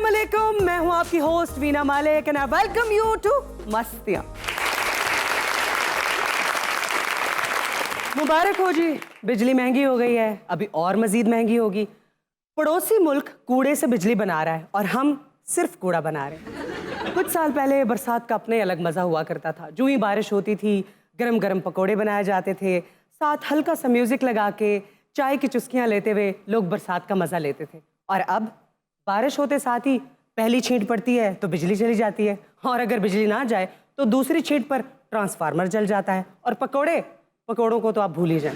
अस्सलामुअलैकुम, मैं हूं आपकी host Veena Malik and I welcome you to Mastiyan. मुबारक हो जी, बिजली महंगी हो गई है, अभी और मजीद महंगी होगी। पड़ोसी मुल्क कूड़े से बिजली बना रहा है और हम सिर्फ कूड़ा बना रहे हैं। कुछ साल पहले बरसात का अपने अलग मजा हुआ करता था। जो ही बारिश होती थी गरम गरम पकोड़े बनाए जाते थे, साथ हल्का सा म्यूजिक लगा के चाय की चुस्कियां लेते हुए लोग बरसात का मजा लेते थे। और अब बारिश होते साथ ही पहली छींट पड़ती है तो बिजली चली जाती है, और अगर बिजली ना जाए तो दूसरी छींट पर ट्रांसफार्मर जल जाता है, और पकोड़ों को तो आप भूल ही जाएं।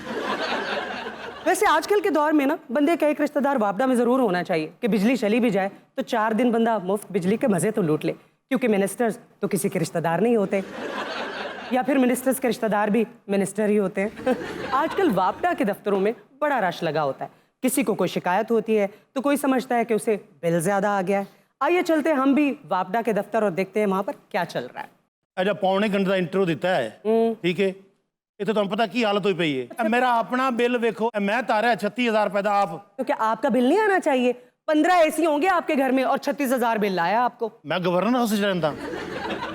वैसे आजकल के दौर में ना बंदे का एक रिश्तेदार वापडा में जरूर होना चाहिए कि बिजली चली भी जाए तो 4 दिन बंदा मुफ्त बिजली के मजे तो लूट ले, क्योंकि मिनिस्टर्स तो किसी के रिश्तेदार नहीं होते, या फिर मिनिस्टर्स के रिश्तेदार भी मिनिस्टर ही होते हैं। आजकल वापडा के दफ्तरों में बड़ा रश लगा होता है। किसी को कोई शिकायत होती है तो कोई समझता है कि उसे बिल ज्यादा आ गया है। आइए चलते हैं हम भी वापडा के दफ्तर और देखते हैं वहां पर क्या चल रहा है। अच्छा, पौने घंटे का इंटरव्यू दिता है, ठीक है। इतने तुम पता की हालत हुई पई है। मेरा अपना बिल देखो, मैं तारा 36,000 रुपए का। आप तो क्या आपका बिल नहीं आना चाहिए? 15 एसी होंगे आपके घर में और 36,000 बिल आया आपको। मैं गवर्नर हाउस रहता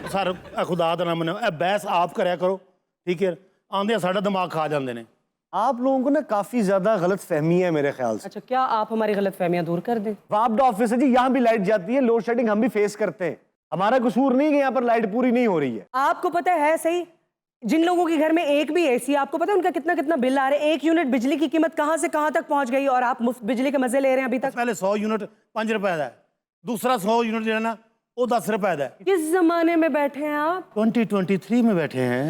सर, खुदा का नाम बहस आप कराया करो, ठीक है। आंदे साडा दिमाग खा जाते हैं। आप लोगों को ना काफी ज्यादा गलत फहमी है मेरे ख्याल से। अच्छा, क्या आप हमारी गलत फहमियां दूर कर दें? वापडा ऑफिस है जी, यहाँ भी लाइट जाती है, लोड शेडिंग हम भी फेस करते हैं। हमारा कसूर नहीं कि यहाँ पर लाइट पूरी नहीं हो रही है। आपको पता है सही, जिन लोगों के घर में एक भी एसी, आपको पता है उनका कितना कितना बिल आ रहा है? 1 यूनिट बिजली की कीमत कहां से कहां तक पहुंच गई, और आप मुफ्त बिजली के मजे ले रहे हैं अभी तक। पहले 100 यूनिट 5 रुपए का है, दूसरा 100 यूनिट जो है ना वो 10 रुपए का है। किस जमाने में बैठे हैं आप? 2023 में बैठे हैं।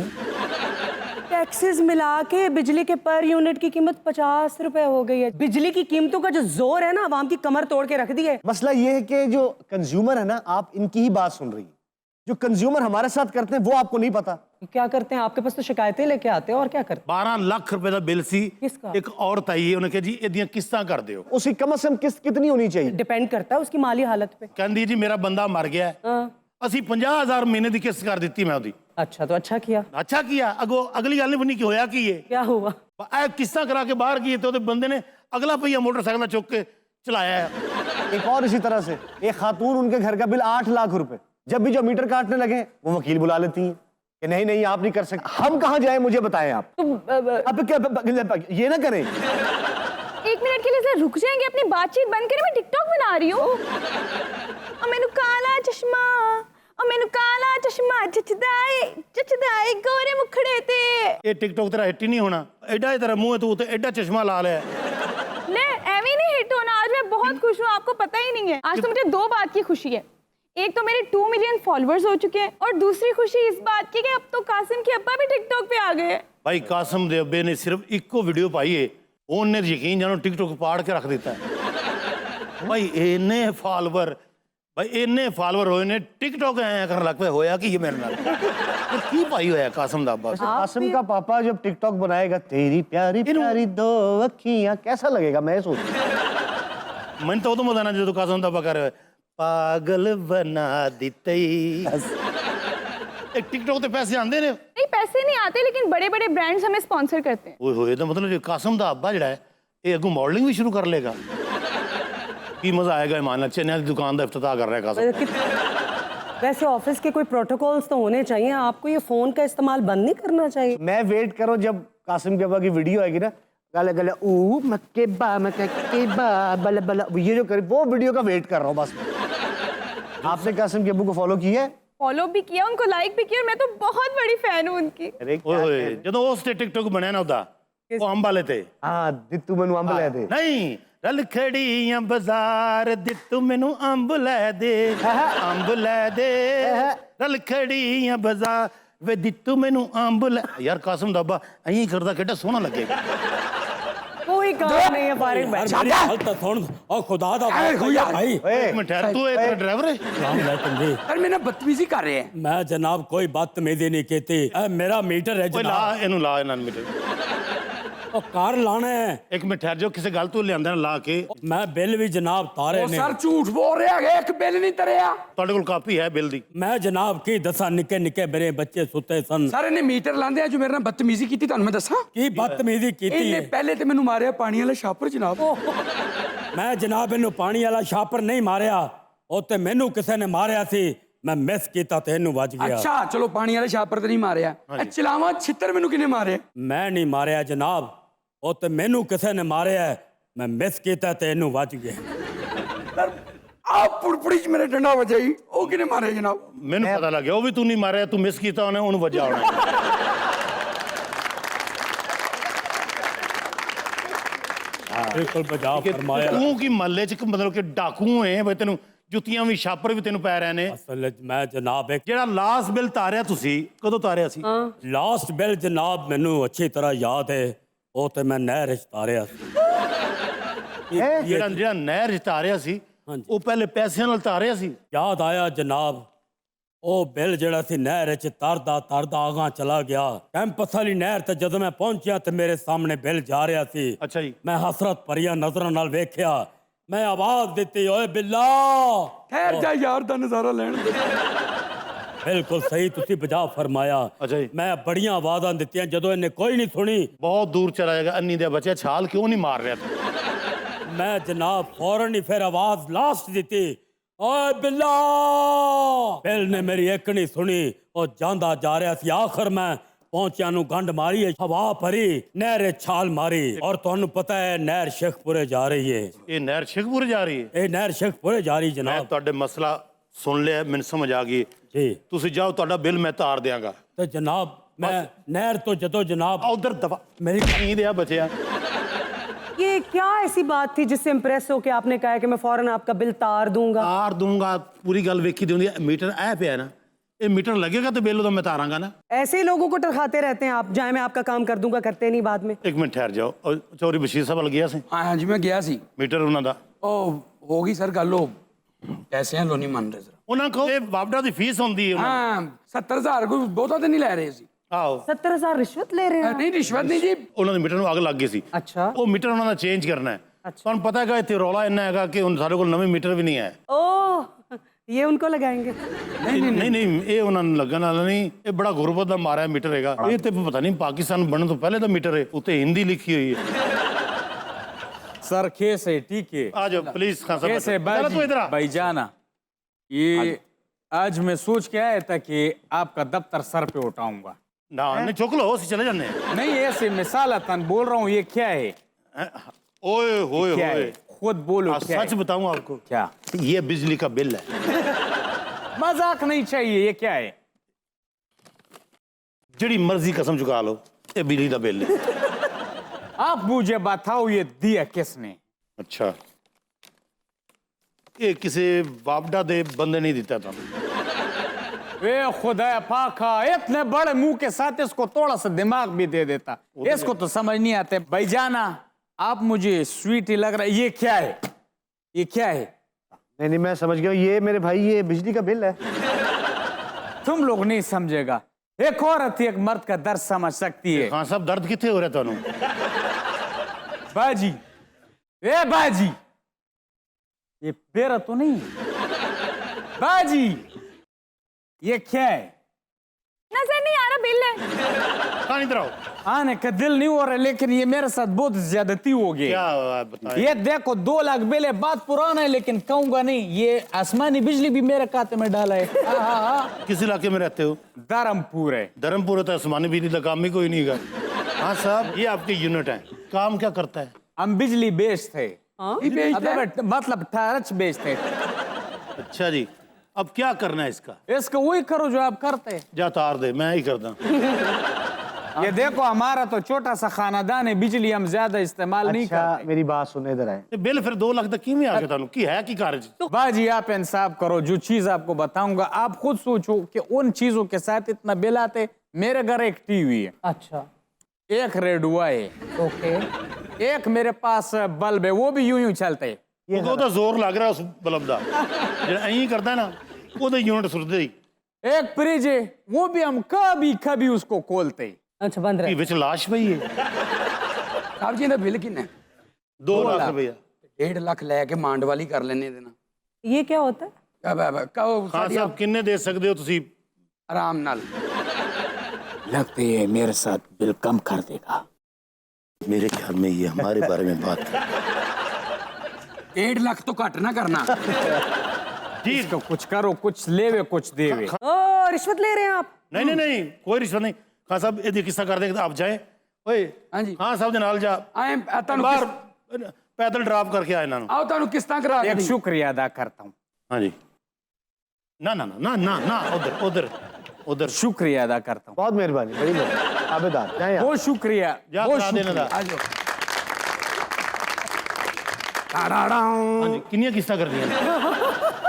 टैक्सेस मिला के बिजली के पर यूनिट की कीमत 50 रुपए हो गई है। बिजली की कीमतों का जो जोर है ना, आवाम की कमर तोड़ के रख दी है। मसला ये है कि जो कंज्यूमर है ना, आप इनकी ही बात सुन रही है। जो कंज्यूमर हमारे साथ करते हैं वो आपको नहीं पता। क्या करते हैं? आपके पास तो शिकायतें लेके आते हैं, और क्या करते हैं? 12 लाख रुपए का बिल सी। किसका? एक औरत आई है, उन्हें कहा जी एदियां किस्तां कर दियो। उसकी कम से कम किस्त कितनी होनी चाहिए? डिपेंड करता है उसकी माली हालत पे। कहती जी मेरा बंदा मर गया है, हाँ। ਅਸੀਂ 50,000 महीने की किस्त कर दी मैं ਉਹਦੀ। अच्छा, तो अच्छा किया। अच्छा किया। अगो अगली गल नहीं बनी कि होया की है। क्या हुआ? किस्तां करा के बाहर गई तो बंदे ने अगला पहिया मोटरसाइकिल चुक के चलाया है। एक और इसी तरह से एक खातून, उनके घर का बिल 8 लाख रुपए। जब भी जो मीटर काटने लगे वो वकील बुला लेती हैं कि नहीं नहीं आप नहीं कर सकते। हम कहाँ जाए मुझे बताएं आप। अब क्या ये ना करें। 1 मिनट के लिए जरा रुक जाएंगे, अपनी बातचीत बंद करें, मैं टिकटॉक बना रही हूँ। और मैंने काला चश्मा, और मैंने काला चश्मा चचदाए गोरे मुखड़े ते। ये टिकटॉक तेरा हिट ही नहीं होना। एडा ही तेरा मुंह है, तू तो एडा चश्मा ला लिया। नहीं, एवी नहीं हिट होना। आज मैं बहुत खुश हूँ, आपको पता ही नहीं है। आज तो मुझे 2 बात की खुशी है। एक तो मेरे 2 मिलियन फॉलोअर्स हो चुके हैं, और दूसरी खुशी इस बात की कि अब तो कासिम के अब्बा भी टिकटॉक पे आ गए। भाई कासिम दे अब्बे ने सिर्फ इको वीडियो पाई है, उन्हें यकीन जानो टिकटॉक पाड़ के रख देता है। भाई इन्ने फॉलोवर, भाई इन्ने फॉलोवर होए ने टिकटॉक आया कर लग पे होया कि ये मेरे नाल की पाई होया कासिम दा अब्बा। कासिम का पापा जब टिकटॉक बनाएगा, तेरी प्यारी प्यारी 2 अखियां, कैसा लगेगा? मैं सोच मन तो मजा ना जो कासिम दा अब्बा कर पागल बना दिते। एक टिकटॉक ते पैसे आंदे ने? नहीं, पैसे नहीं आते, लेकिन बड़े बड़े ब्रांड्स हमें स्पॉन्सर करते हैं। ओए होए, तो मतलब जो कासिम दा अब्बा जड़ा है ये अगू मॉडलिंग भी शुरू कर लेगा। की मजा आएगा ईमान। चैनल की दुकान का इफ्तिताह कर रहा है कासिम। वैसे ऑफिस के कोई प्रोटोकॉल्स तो होने चाहिए, आपको ये फोन का इस्तेमाल बंद नहीं करना चाहिए। मैं वेट करो जब कासिम के अब्बा की वीडियो आएगी ना, गले गले ऊ मक्के बा बल बल, ये जो करे वो वीडियो का वेट कर रहा हूँ बस। आपने कासिम के अब्बू को फॉलो किया है? फॉलो भी किया, उनको लाइक भी किया, और मैं तो बहुत बड़ी फैन हूँ उनकी। ओए ਜਦੋਂ ਉਸ ਤੇ ਟਿਕਟੌਕ ਬਣਿਆ ਨਾ ਉਹਦਾ, ਉਹ ਅੰਬ ਵਾਲੇ ਤੇ। हाँ, दित्तू मैनू अंब ले दे। ਨਹੀਂ, ਰਲ ਖੜੀਆਂ ਬਾਜ਼ਾਰ ਦਿੱਤੂ ਮੈਨੂੰ ਅੰਬ ਲੈ ਦੇ, ਅੰਬ ਲੈ ਦੇ। ਰਲ ਖੜੀਆਂ ਬਾਜ਼ਾਰ ਵੇ ਦਿੱਤੂ ਮੈਨੂੰ ਅੰਬ ਲੈ। ਯਾਰ ਕਾਸਿਮ ਦਾ ਅੱਬਾ ਐਂ ਕਰਦਾ ਕਿੱਡਾ ਸੋਹਣਾ ਲੱਗੇਗਾ। कोई काम नहीं है फारिग भाई। और खुदा दा भाई एक मिनट ठहर, तू एक ड्राइवर है? सलाम अलैकुम जी। सर मैंने बदतमीजी कर रहे हैं। मैं जनाब कोई बदतमीजी नहीं कहती। मेरा मीटर है ਓਏ ਲਾ जनाब। ਇਹਨੂੰ ਲਾ ਇਹਨਾਂ ਮੀਟਰ। और कार लाना है। ਇੱਕ ਮਿੰਟ ਠਹਿਰ ਜਾਓ, ਕਿਸੇ ਗੱਲ ਤੋਂ ਲਿਆਂਦਾ ਨਾ ਲਾ ਕੇ। मैं बिल भी जनाब तारे वो ने। सर झूठ बोल रहे हैं, एक बिल नहीं तरिया। ਤੁਹਾਡੇ ਕੋਲ ਕਾਪੀ ਹੈ ਬਿੱਲ ਦੀ? मैं जनाब की दसा निके निके मेरे बच्चे सुते सन। सर इन्हें मीटर लांदे हैं जो मेरे नाल बदतमीजी की थी, ਤੁਹਾਨੂੰ मैं दसा। की बदतमीजी की इन्हें पहले तो मैनू मारे पानी वाले छापर जनाब। मैं जनाब इन्हू पानी वाला छापर नहीं मारिया। ਉਹ ਤੇ ਮੈਨੂੰ ਕਿਸੇ ਨੇ ਮਾਰਿਆ ਸੀ, ਮੈਂ ਮਿਸ ਕੀਤਾ ਤੇ ਇਹਨੂੰ ਵੱਜ ਗਿਆ। ਅੱਛਾ ਚਲੋ ਪਾਣੀ ਵਾਲੇ ਛਾਪਰ ਤੇ ਨਹੀਂ ਮਾਰਿਆ, ਇਹ ਚਲਾਵਾ ਛਿੱਤਰ ਮੈਨੂੰ ਕਿਨੇ ਮਾਰਿਆ? ਮੈਂ ਨਹੀਂ ਮਾਰਿਆ ਜਨਾਬ, ਉਹ ਤੇ ਮੈਨੂੰ ਕਿਸੇ ਨੇ ਮਾਰਿਆ, ਮੈਂ ਮਿਸ ਕੀਤਾ ਤੇ ਇਹਨੂੰ ਵੱਜ ਗਿਆ। ਆ ਪੁੜਪੜੀ ਚ ਮੇਰੇ ਡੰਡਾ ਵੱਜਿਆ ਜੀ, ਉਹ ਕਿਨੇ ਮਾਰਿਆ ਜਨਾਬ? ਮੈਨੂੰ ਪਤਾ ਲੱਗ ਗਿਆ ਉਹ ਵੀ ਤੂੰ ਨਹੀਂ ਮਾਰਿਆ, ਤੂੰ ਮਿਸ ਕੀਤਾ ਉਹਨੇ, ਉਹਨੂੰ ਵੱਜਾ ਹੋਣਾ। ਬਿਲਕੁਲ ਬਜਾ ਫਰਮਾਇਆ। ਤੂੰ ਕੀ ਮਹੱਲੇ ਚ ਮਤਲਬ ਕਿ ਡਾਕੂ ਹੈ ਬਈ, ਤੈਨੂੰ ਜੁੱਤੀਆਂ ਵੀ ਛਾਪਰ ਵੀ ਤੈਨੂੰ ਪੈ ਰਹੇ ਨੇ। ਅਸਲ 'ਚ ਮੈਂ ਜਨਾਬ ਇੱਕ ਜਿਹੜਾ ਲਾਸਟ ਬਿੱਲ ਤਾਰਿਆ ਤੁਸੀਂ ਕਦੋਂ ਤਾਰਿਆ ਸੀ? ਲਾਸਟ ਬਿੱਲ ਜਨਾਬ ਮੈਨੂੰ ਅੱਛੀ ਤਰ੍ਹਾਂ ਯਾਦ ਹੈ, ਉਹ ਤੇ ਮੈਂ ਨਹਿਰ 'ਚ ਤਾਰਿਆ ਸੀ। ਜਿਹੜਾ ਨਹਿਰ ਚ ਤਾਰਿਆ ਸੀ ਉਹ ਪਹਿਲੇ ਪੈਸਿਆਂ ਨਾਲ ਤਾਰਿਆ ਸੀ? ਯਾਦ ਆਇਆ ਜਨਾਬ, ਉਹ ਬਿੱਲ ਜਿਹੜਾ ਸੀ ਨਹਿਰ 'ਚ ਤਰਦਾ ਤਰਦਾ ਆਗਾਂ ਚਲਾ ਗਿਆ। ਕੈਂਪਸ ਵਾਲੀ ਨਹਿਰ ਤੇ ਜਦੋਂ ਮੈਂ ਪਹੁੰਚਿਆ ਤੇ ਮੇਰੇ ਸਾਹਮਣੇ ਬਿੱਲ ਜਾ ਰਿਹਾ ਸੀ। ਅੱਛਾ ਜੀ। ਮੈਂ ਹਸਰਤ ਭਰੀਆਂ ਨਜ਼ਰਾਂ ਨਾਲ ਵੇਖਿਆ, ਮੈਂ ਆਵਾਜ਼ ਦਿੱਤੀ, ਓਏ ਬਿੱਲਾ। ਠਹਿਰ ਜਾ ਯਾਰ ਦਾ ਨਜ਼ਾਰਾ ਲੈਣ ਦੇ। ਬਿਲਕੁਲ ਸਹੀ ਤੁਸੀਂ ਬਜਾ ਫਰਮਾਇਆ। ਅੱਛਾ ਜੀ। ਮੈਂ ਬੜੀਆਂ ਆਵਾਜ਼ਾਂ ਦਿੱਤੀਆਂ, ਜਦੋਂ ਇਹਨੇ ਕੋਈ ਨਹੀਂ ਸੁਣੀ। ਬਹੁਤ ਦੂਰ ਚਲਾ ਜਾਏਗਾ ਅੰਨੀ ਦੇ ਬੱਚੇ, ਛਾਲ ਕਿਉਂ ਨਹੀਂ ਮਾਰ ਰਿਹਾ ਤੂੰ? ਮੈਂ ਜਨਾਬ ਫੌਰਨ ਹੀ ਫਿਰ ਆਵਾਜ਼ ਲਾਸਟ ਦਿੱਤੀ, ਓਏ ਬਿੱਲਾ। ਬਿੱਲ ਨੇ ਮੇਰੀ ਇੱਕ ਨਹੀਂ ਸੁਣੀ, ਉਹ ਜਾਂਦਾ ਜਾ ਰਿਹਾ ਸੀ। ਆਖਰ ਮੈਂ ਪਹੁੰਚਿਆ ਨੂੰ ਗੰਢ ਮਾਰੀ, ਹਵਾ ਭਰੀ, ਨਹਿਰ ਛਾਲ ਮਾਰੀ। ਔਰ ਤੁਹਾਨੂੰ ਪਤਾ ਹੈ ਨਹਿਰ ਸ਼ੇਖਪੁਰੇ ਜਾ ਰਹੀ ਹੈ। ਇਹ ਨਹਿਰ ਸ਼ੇਖਪੁਰੇ ਜਾ ਰਹੀ ਹੈ? ਇਹ ਨਹਿਰ ਸ਼ੇਖਪੁਰੇ ਜਾ ਰਹੀ ਮੈਂ ਜਨਾਬ। ਤੁਹਾਡੇ ਮਸਲਾ ਸੁਣ ਲਿਆ, ਮੈਨੂੰ ਸਮਝ ਆ ਗਈ। ਜੀ ਤੁਸੀਂ ਜਾਓ, ਤੁਹਾਡਾ ਬਿੱਲ ਮੈਂ ਤਾਰ ਦਿਆਂਗਾ। ਤੇ ਜਨਾਬ ਮੈਂ नहर तो जदो जनाब उधर दबा मेरी नींद है बचिया। ये क्या ऐसी बात थी जिससे इम्प्रेस होकर आपने कहा कि मैं फौरन आपका बिल तार दूंगा? पूरी गल वेखी दी होंदी। मीटर ऐ पे है ना, ये मीटर लगेगा तो बिल तो मैं तारांगा ना। ऐसे ही लोगों को टरखाते रहते हैं आप, जाए मैं आपका काम कर दूंगा, करते नहीं बाद में। एक मिनट ठहर जाओ। और चौधरी बशीर साहब वाल गया सी हाँ जी मैं गया सी। मीटर उन्होंने ਉਹ ਹੋ ਗਈ ਸਰ ਗੱਲ, ਉਹ ਪੈਸਿਆਂ ਲੋ ਨਹੀਂ ਮੰਨ ਰਹੇ ਸਰ। ਉਹਨਾਂ ਕੋ ਇਹ ਬਾਬੜਾ ਦੀ ਫੀਸ ਹੁੰਦੀ ਹੈ। ਹਾਂ 70,000 ਕੋਈ ਬਹੁਤਾ ਤੇ ਨਹੀਂ ਲੈ ਰਹੇ ਸੀ। ਆਓ 70,000 रिश्वत ले रहे हैं? ਨਹੀਂ ਰਿਸ਼ਵਤ ਨਹੀਂ ਜੀ। ਉਹਨਾਂ ਦੇ ਮੀਟਰ ਨੂੰ ਅੱਗ ਲੱਗ ਗਈ ਸੀ। अच्छा ਉਹ ਮੀਟਰ ਉਹਨਾਂ ਦਾ ਚੇਂਜ ਕਰਨਾ ਹੈ। ਤੁਹਾਨੂੰ ਪਤਾ ਹੈਗਾ ਇੱਥੇ ਰੌਲਾ ਇੰਨਾ ਹੈਗਾ ਕਿ ਹੁਣ ਸਾਡੇ ਕੋਲ ਨਵੇਂ ਮੀਟਰ ਵੀ ਨਹੀਂ ਹੈ। ओह ये उनको लगाएंगे? ਨਹੀਂ ਇਹ ਉਹਨਾਂ ਨੂੰ ਲੱਗਣ ਵਾਲਾ ਨਹੀਂ। ਇਹ ਬੜਾ ਗੁਰਬਤ ਦਾ ਮਾਰਿਆ ਮੀਟਰ ਹੈਗਾ। ਇਹ ਤੇ ਪਤਾ ਨਹੀਂ ਪਾਕਿਸਤਾਨ ਬਣਨ ਤੋਂ ਪਹਿਲੇ ਦਾ ਮੀਟਰ ਹੈ। ਉੱਤੇ ਹਿੰਦੀ ਲਿਖੀ ਹੋਈ ਹੈ। सर कैसे ठीक है? आ जाओ प्लीज खान साहब। कैसे चलो तू इधर आ। भाईजाना ये आज मैं सोच के आया था कि आपका दफ्तर सर पे उठाऊंगा। ना नहीं चुक लो, चले जाने। नहीं ऐसे मिसालतन बोल रहा हूँ, ये क्या है? ओए होए क्या होए, है? खुद बोलो क्या सच है? बताऊं आपको, क्या? ये बिजली का बिल है। मजाक नहीं चाहिए, ये क्या है? जिड़ी मर्जी कसम चुका लो, ये बिजली का बिल है। आप मुझे बताओ ये दिया किसने? अच्छा ये किसी वापडा दे बंदे नहीं देता था। वे खुदा पाका, इतने बड़े मुंह के साथ इसको थोड़ा सा दिमाग भी दे देता। इसको तो समझ नहीं आते। भाईजाना आप मुझे स्वीट ही लग रहा है, ये क्या है? ये क्या है? नहीं मैं समझ गया, ये मेरे भाई ये बिजली का बिल है। तुम लोग नहीं समझेगा। एक औरत एक मर्द का दर्द समझ सकती है। खान साहब दर्द कितने हो रहे थानू? बाजी, ए बाजी, ये बेरा तो नहीं? बाजी, ये क्या है? नजर नहीं आ रहा बिल है। खान इधर आओ। आने का दिल नहीं हो रहा, लेकिन ये मेरे साथ बहुत ज्यादती हो गई। क्या बताएं? ये देखो 2 लाख बिल है, बात पुराना है लेकिन कहूंगा नहीं। ये आसमानी बिजली भी मेरे खाते में डाला है। हाँ। किस इलाके में रहते हो? धर्मपुर है। धर्मपुर है तो आसमानी बिजली का काम ही कोई नहीं है। हाँ साहब ये आपकी यूनिट है, काम क्या करता है? हम बिजली बेचते। ये बेचते हैं? मतलब टॉर्च बेचते। अच्छा जी, अब क्या करना है इसका? इसका वही करो जो आप करते। जा तार दे, मैं ही करता। ये देखो हमारा तो छोटा सा खानदान है, बिजली हम ज्यादा इस्तेमाल नहीं अच्छा करते। मेरी बात सुने, इधर आए। ये बिल फिर 2 लाख तक किमें आ गया थानू? की है की कारज? बाजी आप इंसाफ करो, जो चीज आपको बताऊंगा आप खुद सोचो कि उन चीजों के साथ इतना बिल आते। मेरे घर एक टीवी है, अच्छा एक रेडियो है, ओके। एक मेरे पास बल्ब है, वो भी यूं यूं चलते। वो तो जोर लग रहा उस बल्ब दा ਜਿਹੜਾ ਐਂ ਕਰਦਾ ਨਾ ਉਹਦੇ ਯੂਨਿਟ ਸੁਰਦੇ ਹੀ। एक फ्रिज है, वो भी हम कभी कभी उसको खोलते। अच्छा बंद ਕੀ रहे। ਵਿੱਚ ਲਾਸ਼ ਪਈ ਹੈ? ਸਾਹਿਬ ਜੀ ਦਾ ਬਿੱਲ ਕਿੰਨਾ? 2 ਲੱਖ ਰੁਪਇਆ। 1.5 ਲੱਖ ਲੈ ਕੇ ਮਾਂਡ ਵਾਲੀ ਕਰ ਲੈਣੇ ਇਹਦੇ ਨਾਲ। ये क्या होता है? ਕਹੋ ਖਾਨ ਸਾਹਿਬ ਕਿੰਨੇ ਦੇ ਸਕਦੇ ਹੋ ਤੁਸੀਂ? ਆਰਾਮ ਨਾਲ। लगते है मेरे साथ बिल कम कर देगा। मेरे ख्याल में ये हमारे बारे में बात है। 1.5 ਲੱਖ ਤੋਂ ਘੱਟ ਨਾ ਕਰਨਾ। जी इसको कुछ करो, कुछ लेवे कुछ देवे। ओ रिश्वत ले रहे हैं आप? नहीं नहीं नहीं कोई रिश्वत नहीं। खान साहब ये किस्सा कर देंगे आप जाए ओए हाँ जी। खान साहब ਦੇ ਨਾਲ ਜਾ ਆਏ ਤੁਹਾਨੂੰ ਬਾਹਰ ਪੈਦਲ ਡਰਾਪ ਕਰਕੇ ਆ ਇਹਨਾਂ ਨੂੰ। ਆਓ ਤੁਹਾਨੂੰ ਕਿਸ਼ਤਾਂ ਕਰਾ एक ਕੇ शुक्रिया अदा करता हूँ, हाँ जी ना ना ना ना ना ना उधर उधर उधर शुक्रिया अदा करता हूँ, बहुत मेहरबानी, बड़ी मेहरबानी। आबेदार जाए आप। बहुत शुक्रिया, जा बहुत करा देना शुक्रिया। था। ਆ ਜਾਓ हाँ जी किन्नियां किस्तां कर दियां